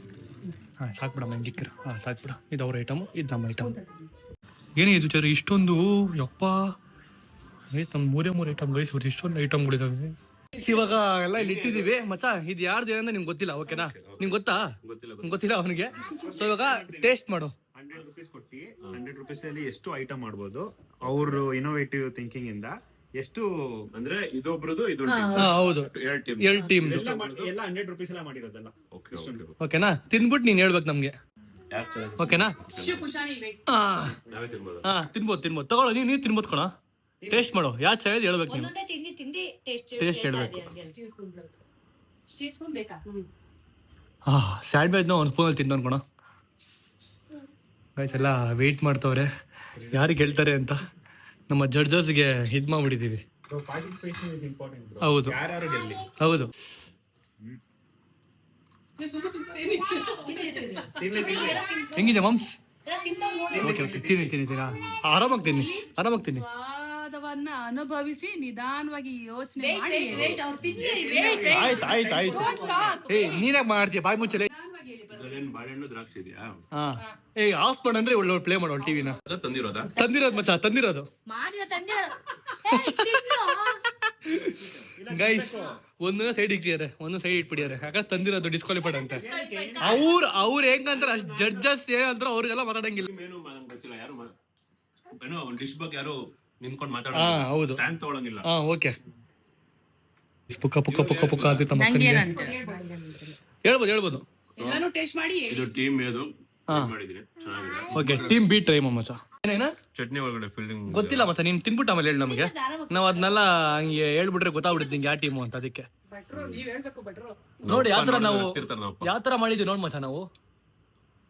ಸಾಕ್ಬಿಡಮ್ಮ ಹೆಂಗಿಕ್ಕರ ಸಾಕ್ಬಿಡ ಇದು ಅವ್ರ ಐಟಮು ಇದು ನಮ್ಮ ಐಟಮ್ ಏನೇ ಇದು ಚರಿ ಇಷ್ಟೊಂದು ಯಪ್ಪ ಗೈಸ್ ನಮ್ಮ ಮೂರೇ ಐಟಮ್ ಗೈಸ್ ಇಷ್ಟೊಂದು ಐಟಮ್ಗಳಿದಾವೆ ಇವಾಗ ಎಲ್ಲ ಇಲ್ಲಿ ಇಟ್ಟಿದ್ದೀವಿ ಮಚ್ಚ ಇದು ಯಾರ್ದು ಏನಂದ್ರೆ ನಿಮ್ಗೆ ಗೊತ್ತಿಲ್ಲ ಓಕೆನಾ ನಿಮ್ಗೆ ಗೊತ್ತಿಲ್ಲ ಅವನಿಗೆ ಸೊ ಇವಾಗ ಟೇಸ್ಟ್ ಮಾಡು 100 ರೂಪೀಸ್ ಕೊಟ್ಟು 100 ರೂಪೀಸ್ ಅಲ್ಲಿ ಎಷ್ಟು ಐಟಮ್ ಮಾಡ್ಬೋದು ಅವರು ಇನೋವೇಟಿವ್ ಥಿಂಕಿಂಗ್ ಇಂದ ಎಷ್ಟು ಅಂದ್ರೆ ಇದೊಬ್ರದು ಇದು ಹೌದು ಎರಡು ಟೀಮ್ ಎಲ್ಲ 100 ರೂಪೀಸ್ ಎಲ್ಲ ಮಾಡಿರೋದಲ್ಲ ಓಕೆನಾ ತಿನ್ಬಿಟ್ಟು ನೀನ್ ಹೇಳ್ಬೇಕು ನಮ್ಗೆ ಓಕೆನಾ ತಿನ್ಬೋದು ತಗೊಳ್ಳೋ ನೀವು ತಿನ್ಬೋದು ಕಣ ಟೇಸ್ಟ್ ಮಾಡು ಯಾ ಚೆನ್ನಾಗಿ ಹೇಳ್ಬೇಕು ನೀವು ಟೇಸ್ಟ್ ಹೇಳ್ಬೇಕು ಸ್ಯಾಂಡ್ವಿಚ್ನ ಒಂದು ಸ್ಪೂನಲ್ಲಿ ತಿಂದು ಅನ್ಕೋಣ ಗೈಸ್ ಎಲ್ಲ ವೆಯ್ಟ್ ಮಾಡ್ತವ್ರೆ ಯಾರಿಗೆ ಹೇಳ್ತಾರೆ ಅಂತ ನಮ್ಮ ಜಡ್ಜಸ್ಗೆ ಇದು ಮಾಡ್ಬಿಟ್ಟಿದ್ದೀವಿ ಹೌದು ಹೆಂಗಿದೆ ಮಾಮ್ಸ್ ಓಕೆ ತಿನ್ನಿ ಆರಾಮಾಗಿ ತಿನ್ನಿ ಸ್ವಾದವನ್ನ ಅನುಭವಿಸಿ ನಿಧಾನವಾಗಿ ಯೋಚನೆ ಮಾಡಿ ಆಯ್ತು ನೀನಾಗ ಮಾಡ್ತೀಯ ಬಾಯ್ ಮುಚ್ಚಲೆ ಬಾಳೆಹಣ್ಣು ದ್ರಾಕ್ಷಿ ಇದೆಯಾ ಆಫ್ ಮಾಡಂದ್ರೆ ಒಳ್ಳೆ ಪ್ಲೇ ಮಾಡೋಣ ಟಿವಿನ ತಂದಿರೋದು ಮಚ್ಚ ತಂದಿರೋದು ಮಾಡಿದ ತಂದೆ ಗೈಸ್ ಒಂದೊಂದು ಸೈಡ್ ಇಟ್ಟಿದ್ದಾರೆ, ಒಂದೊಂದು ಸೈಡ್ ಇಟ್ಬಿಟ್ಟಿದ್ದಾರೆ. ಯಾಕಂದ್ರೆ ತಂದಿರೋದು ಡಿಸ್ಕ್ವಾಲಿಫೈಡ್ ಅಂತ. ಅವ್ರು ಹೆಂಗಂತಾರೆ ಜಡ್ಜಸ್ ಏನಂತಾರೆ ಅವ್ರಿಗೆಲ್ಲ ಮಾತಾಡಂಗಿಲ್ಲ. ಗೊತ್ತಿಲ್ಲ ಯಾರು ಒಂದು ಡಿಶ್ ಬಗ್ಗೆ ಯಾರು ನಿಂತ್ಕೊಂಡು ಹಾ ಮಾತಾಡೋದು, ಹೌದು. ಸ್ಟ್ಯಾಂಡ್ ತಗೊಳಂಗಿಲ್ಲ. ಹಾ ಓಕೆ. ಪುಕ್ಕ ಪುಕ್ಕ ಪುಕ್ಕ ಪುಕ್ಕ ಅಂತ ನಮ್ಮ ನಂಗೆ ಹೇಳ್ಬೋದು ಹೇಳ್ಬೋದು. ಎಲ್ಲಾನು ಟೇಸ್ಟ್ ಮಾಡಿ ಇದು ಟೀಮ್ ಇದು ಮಾಡಿದೀನಿ, ಚೆನ್ನಾಗಿದೆ. ಓಕೆ ಟೀಮ್ ಬಿ ಟ್ರೈ ಮಚ್ಚ. ಏನೇನ ಚಟ್ನಿ ಒಳಗಡೆ ಫೀಲ್ಡಿಂಗ್ ಗೊತ್ತಿಲ್ಲ ಮಚ್ಚ, ನೀನ್ ತಿನ್ಬಿಟ್ಟು ಆಮೇಲೆ ಹೇಳಿ ನಮಗೆ. ನಾವು ಅದನ್ನೆಲ್ಲ ಹಂಗೆ ಹೇಳ್ಬಿಟ್ರೆ ಗೊತ್ತಾಗ್ಬಿಡುತ್ತೆ ನಿಂಗೆ ಯಾವ ಟೀಮು ಅಂತ. ಅದಕ್ಕೆ ನೀವ್ ಹೇಳ್ಬೇಕು ಭಟ್ರು. ನೋಡಿ ಯಾವ ತರ ನಾವು ನಾವು ಯಾವ ತರ ಮಾಡಿದ್ವಿ ನೋಡಿ ಮಚ್ಚ.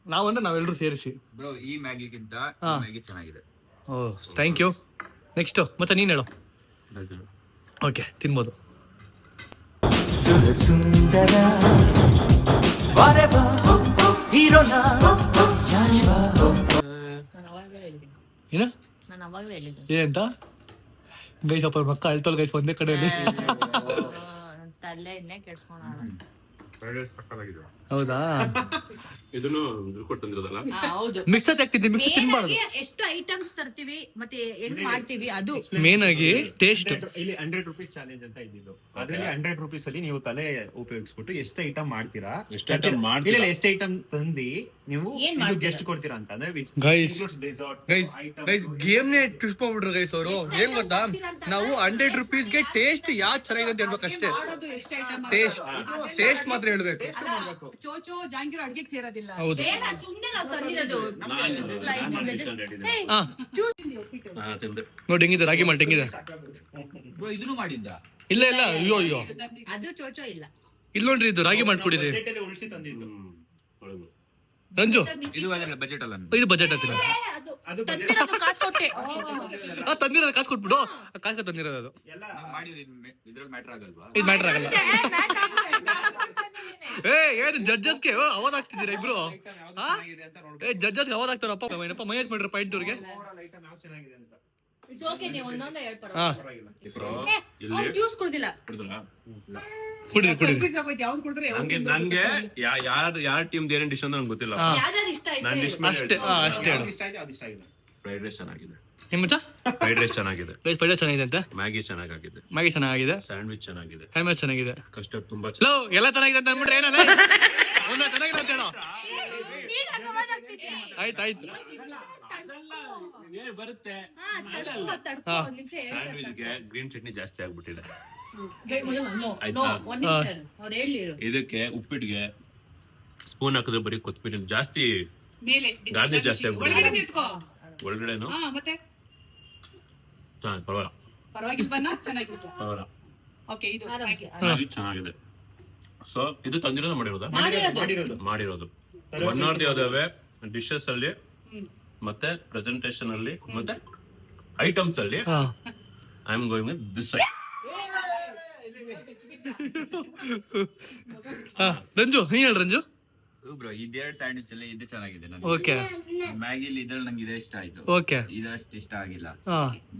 ನಾವಂದ್ರೆ ನಾವೆಲ್ಲರೂ ಸೇರಿಸಿ. ಬ್ರೋ ಈ ಮ್ಯಾಗಿಗಿಂತ ಮ್ಯಾಗಿ ಚೆನ್ನಾಗಿದೆ. ಓ ಥ್ಯಾಂಕ್ ಯು. ನೆಕ್ಸ್ಟ್ ಮತ್ತೆ ನೀನ್ ಹೇಳು. ಓಕೆ ತಿನ್ಬೋದು. ಏನ ನಾನು ಅವಾಗಲೇ ಹೇಳಿದ್ದು ಏನಂತ ಗೈಸ್ ಅಪ್ಪ ಮಕ್ಕ ಅಳ್ತೋಲ್ ಗೈಸ್ ಒಂದೇ ಕಡೆಯಲ್ಲಿ. ತಲೆ ಇನ್ನೇ ಕೆಡ್ಸ್ಕೊಳ. ಹೌದಾ ಇದನ್ನು ಕೊಟ್ಟಂದಿರೋದಲ್ಲ. ಹೌದು. ಮಿಕ್ಸರ್ ಹಾಕ್ತಿದ್ವಿ, ಮಿಕ್ಸರ್ ತಿನ್ಬಾರ್ದು. ಎಷ್ಟು ಐಟಮ್ಸ್ ತರ್ತೀವಿ ಮತ್ತೆ ಹೆಂಗ್ ಮಾಡ್ತೀವಿ ಅದು ಮೇನ್ ಆಗಿ ಟೇಸ್ಟ್. ಇಲ್ಲಿ 100 ರೂಪೀಸ್ ಚಾಲೆಂಜ್ ಅಂತ ಇದ್ದಿದ್ದು. ಅದ್ರಲ್ಲಿ 100 ರೂಪೀಸ್ ಅಲ್ಲಿ ನೀವು ತಲೆ ಉಪಯೋಗಿಸ್ಬಿಟ್ಟು ಎಷ್ಟು ಐಟಮ್ ಮಾಡ್ತೀರಾ, ಎಷ್ಟು ಐಟಮ್ ತಂದಿ ನೀವು ಗೆಸ್ಟ್ ಕೊಡ್ತೀರಾ ಅಂತ. ಅಂದ್ರೆ ಗೈಸ್ ಗೇಮ್ ನೇ ಟ್ವಿಸ್ಟ್ ಮಾಡ್ಬಿಟ್ರು ಗೈಸ್ ಅವರು. ಏನ್ ಗೊತ್ತಾ, ನಾವು 100 ರೂಪೀಸ್ಗೆ ಟೇಸ್ಟ್ ಯಾವ್ದು ಚೆನ್ನಾಗಿದೆ ಅಂತ ಹೇಳ್ಬೇಕಷ್ಟೇ. ಮಾಡೋದು ಎಷ್ಟು ಐಟಮ್ ಟೇಸ್ಟ್ ಮಾತ್ರ ಹೇಳ್ಬೇಕು. ಚೋಚೋ ಜಾಂಗಿರೋ ಅಡ್ಗೆಗೆ ಸೇರೋದಿಲ್ಲ. ಹೌದು. ಸುಮ್ಮನೆ ನಾವು ತಂದಿರೋದು. ಹಾ ನೋಡಿ ಹೆಂಗಿದೆ ರಾಗಿ ಮಾಲ್ಟ್ ಹೆಂಗಿದೆ. ಬ್ರೋ ಇದನ್ನು ಮಾಡಿದ್ದ? ಇಲ್ಲ ಇಲ್ಲ ಅಯ್ಯೋ ಅಯ್ಯೋ ಅದು ಚೋಚೋ ಇಲ್ಲ. ಇಲ್ಲಿ ನೋಡ್ರಿ ಇದು ರಾಗಿ ಮಾಲ್ಟ್ ಕುಡಿದ್ರಿ ರಂಜು. ಇದು ಅದಲ್ಲ ಬಜೆಟ್ ಅಲ್ಲ. ಇದು ಬಜೆಟ್ ಹತ್ತಿರ ತಂದಿರೋದು ಕಾಸು ಕೊಟ್ಟೆ. ತಂದಿರೋದು ಕಾಸು ಕೊಟ್ಬಿಡು. ಕಾಸು ತಂದಿರೋದು ಅದು ಮಾಡಿದ್ರೆ ಇದ್ರಲ್ಲಿ ಮ್ಯಾಟರ್ ಆಗಲ್ವಾ? ಇದು ಮ್ಯಾಟ್ರ್ ಆಗಲ್ಲ. ಏನು ಜಡ್ಜಸ್ಗೆ ಅವಾರ್ಡ್ ಆಗ್ತಿದ್ದೀರಾ ಇಬ್ರು? ಜಡ್ಜಸ್ಗೆ ಅವಾರ್ಡ್ ಆಗ್ತಾರಪ್ಪ. ಏನಪ್ಪ ಮೈನಸ್ ಮಾಡ್ರಿ ಪಾಯಿಂಟ್ ಅವ್ರಿಗೆ. ನೀವು ಒಂದೊಂದೇ ಹೇಳ್ತಾರ. ಜ್ಯೂಸ್ ಕುಡ್ದಿಲ್ಲ. ಕುಡಿರಿ ಕುಡಿರಿ. ಯಾವ್ದು ಕೊಡ್ತಾರೆ ನಂಗೆ ಯಾರ ಟೀಮ್ ಏನೇನ್ ಡಿಶ್ ಅಂತ ನಂಗೆ ಗೊತ್ತಿಲ್ಲ. ಯಾವ್ದಾದ್ರು ಇಷ್ಟ ನನ್ ಆಯ್ತು? ಡಿಶ್ ಮೇಲೆ ಅಷ್ಟೇ ಫ್ರೈಡ್ ರೈಸ್ ಚೆನ್ನಾಗಿದೆ. ನಿಮ್ಮ ಫ್ರೈಡ್ ರೈಸ್ ಚೆನ್ನಾಗಿದೆ. ಫ್ರೈಡ್ ಚೆನ್ನಾಗಿದೆ ಅಂತ. ಮ್ಯಾಗಿ ಚೆನ್ನಾಗಿದೆ. ಮ್ಯಾಗಿ ಚೆನ್ನಾಗಿದೆ. ಸ್ಯಾಂಡ್ವಿಚ್ ಚೆನ್ನಾಗಿದೆ. ಸ್ಯಾಂಡ್ವಿಚ್ ಚೆನ್ನಾಗಿದೆ. ಕಸ್ಟರ್ಡ್ ತುಂಬಾ ಲೋ ಎಲ್ಲ ಚೆನ್ನಾಗಿದೆ ಅಂತ ಅಂದ್ಬಿಟ್ರೆ ಏನಲ್ಲ ಒಂದ ಚೆನ್ನಾಗಿಲ್ಲ ಅಂತ ಹೇಳೋ. ಆಯ್ತು ಬರುತ್ತೆ. ತಡ್ಕೊ, ಒಂದ್ ನಿಮಿಷ ಹೇಳ್ತಾರೆ. ಸ್ಯಾಂಡ್ವಿಚ್ಗೆ ಗ್ರೀನ್ ಚಟ್ನಿ ಜಾಸ್ತಿ ಆಗ್ಬಿಟ್ಟಿದೆ. ಒಂದ್ ನಿಮಿಷ ಅವ್ರು ಹೇಳಿರು. ಇದಕ್ಕೆ ಉಪ್ಪಿಟ್ಟಿಗೆ ಸ್ಪೂನ್ ಹಾಕಿದ್ರೆ ಬರೀ ಕೊತ್ತಂಬರಿ ಜಾಸ್ತಿ, ಮೇಲೆ ಗಾರ್ಲಿಕ್ ಜಾಸ್ತಿ ಆಗ್ಬಿಟ್ಟಿದೆ. ಒಳಗಡೆ ನಿಂತ್ಕೋ. ಒಳಗಡೆನು ಮತ್ತೆ ಪರವಾಗಿಲ್ಲ. ಪರವಾಗಿಲ್ವನ್ನ ಚೆನ್ನಾಗಿತ್ತು. ಪರವಾಗಿಲ್ಲ. ಓಕೆ ಇದು ಚೆನ್ನಾಗಿದೆ. ಸೊ ಇದು ತಂದಿರೋದು ಮಾಡಿರೋದು. ಮಾಡಿರೋದು ಒನ್ ಆರ್ ದಿ ಅದಾವೆ ಡಿಶಸ್ ಅಲ್ಲಿ ಮತ್ತೆ ಪ್ರೆಸೆಂಟೇಷನ್ ಅಲ್ಲಿ ಮತ್ತೆ ಐಟಮ್ಸ್ ಅಲ್ಲಿ. I am going with this side. Ranju ನೀನ್ ಹೇಳಿ ರಂಜು. ಬ್ರೋ ಇದೆರಡು ಸ್ಯಾಂಡ್ವಿಚ್ ಅಲ್ಲಿ ಇದು ಚೆನ್ನಾಗಿದೆ. ಓಕೆ ಮ್ಯಾಗಿಲಿ ಇದ್ರಲ್ಲಿ ನಂಗೆ ಇದೆ ಇಷ್ಟ ಆಯ್ತು. ಓಕೆ ಇದಷ್ಟು ಇಷ್ಟ ಆಗಿಲ್ಲ.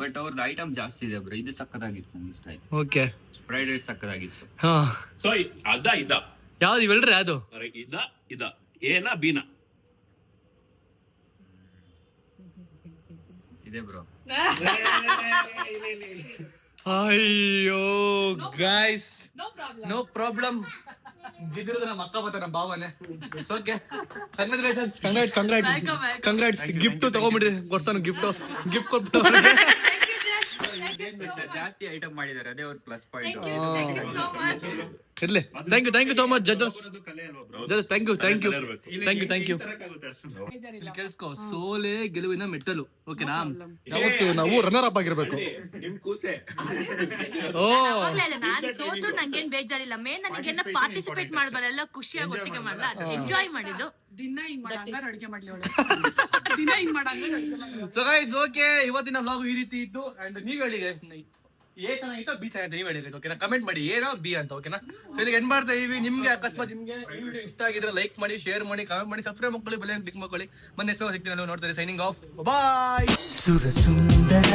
ಬಟ್ ಅವ್ರದ್ದು ಐಟಮ್ ಜಾಸ್ತಿ ಇದೆ ಬ್ರೋ. ಇದು ಸಕ್ಕದಾಗಿತ್ತು, ನಂಗೆ ಇಷ್ಟ ಆಯ್ತು. ಓಕೆ ಫ್ರೈಡ್ ರೈಸ್ ಸಕ್ಕದಾಗಿತ್ತು. ಹಾ ಸೊ ಇದ ಯಾವ್ದು ಇವೆಲ್ರಿ ಅದು ಇದ ಏನ ಬೀನಾ ಇದೆ ಬ್ರೋ. ಅಯ್ಯೋ ಗೈಸ್ ನೋ ನೋ ಪ್ರಾಬ್ಲಮ್. ಜಿಗಿರೋದು ನಮ್ಮ ಅಕ್ಕ ಬತ್ತ ನಮ್ಮ ಭಾವನೆ. Okay congrats. ಗಿಫ್ಟ್ ತಗೊಂಬಿಡ್ರಿ, ಕೊಡ್ತಾನ ಗಿಫ್ಟ್ ಕೊಟ್ಬಿಟ್ಟು. ಜಾಸ್ತಿ ಐಟಮ್ ಮಾಡಿದ್ದಾರೆ, ಅದೇ ಅವ್ರ ಪ್ಲಸ್ ಪಾಯಿಂಟ್. ಇರ್ಲಿ. Thank you so much judges. Thank you. ಕೇಳಿಸ್ಕೋ, ಸೋಲೆ ಗೆಲುವಿನ ಮೆಟ್ಟಲು. ಓಕೆನಾ? ಯಾವತ್ತು ನಾವು ರನ್ನರ್ ಅಪ್ ಆಗಿರ್ಬೇಕು. ಓ ನಾನು ಸೋತು ನಂಗೇನ್ ಬೇಜಾರಿಲ್ಲ. ಮೇನ್ ನನಗೇನ ಪಾರ್ಟಿಸಿಪೇಟ್ ಮಾಡ್ಬಾರ, ಎಲ್ಲ ಖುಷಿಯಾಗಿ ಒಟ್ಟಿಗೆ ಮಾಡಲ್ಲ, ಎಂಜಾಯ್ ಮಾಡಿದ್ದು. ದಿನ ಹಿಂಗ್ ಮಾಡಂಗ ಅಡುಗೆ ಮಾಡ್ಲಿ ಅವಳು. ದಿನ ಹಿಂಗ್ ಮಾಡಂಗ ಅಡುಗೆ ಮಾಡ್ಲಿ. ಸೊ ಗೈಸ್ ಓಕೆ, ಇವತ್ತಿನ ವ್ಲಾಗ್ ಈ ರೀತಿ ಇತ್ತು. ಅಂಡ್ ನೀವ್ ಹೇಳಿ ಗೈಸ್, ಎ ಚೆನ್ನಾಗಿತ್ತು ಬಿ ಚೆನ್ನಾಗಿದೆ, ನೀವ್ ಹೇಳಿ ಗೈಸ್. ಓಕೆನಾ? ಕಮೆಂಟ್ ಮಾಡಿ ಏನೋ ಬಿ ಅಂತ. ಓಕೆನಾ? ಸೊ ಇಲ್ಲಿಗೆ ಎಂಡ್ ಮಾಡ್ತಾ ಇದೀವಿ. ನಿಮ್ಗೆ ಅಕಸ್ಮಾತ್ ನಿಮ್ಗೆ ಈ ವಿಡಿಯೋ ಇಷ್ಟ ಆಗಿದ್ರೆ ಲೈಕ್ ಮಾಡಿ, ಶೇರ್ ಮಾಡಿ, ಕಾಮೆಂಟ್ ಮಾಡಿ, ಸಬ್ಸ್ಕ್ರೈಬ್ ಮಾಡ್ಕೊಳ್ಳಿ, ಬೆಲ್ ಕ್ಲಿಕ್ ಮಾಡ್ಕೊಳ್ಳಿ. ಮೊನ್ನೆ ಸಿಗ್ತೀನಿ, ನೋಡ್ತಾರೆ. ಸೈನಿಂಗ್ ಆಫ್, ಬಾಯ್. ಸುರಸುಂದರ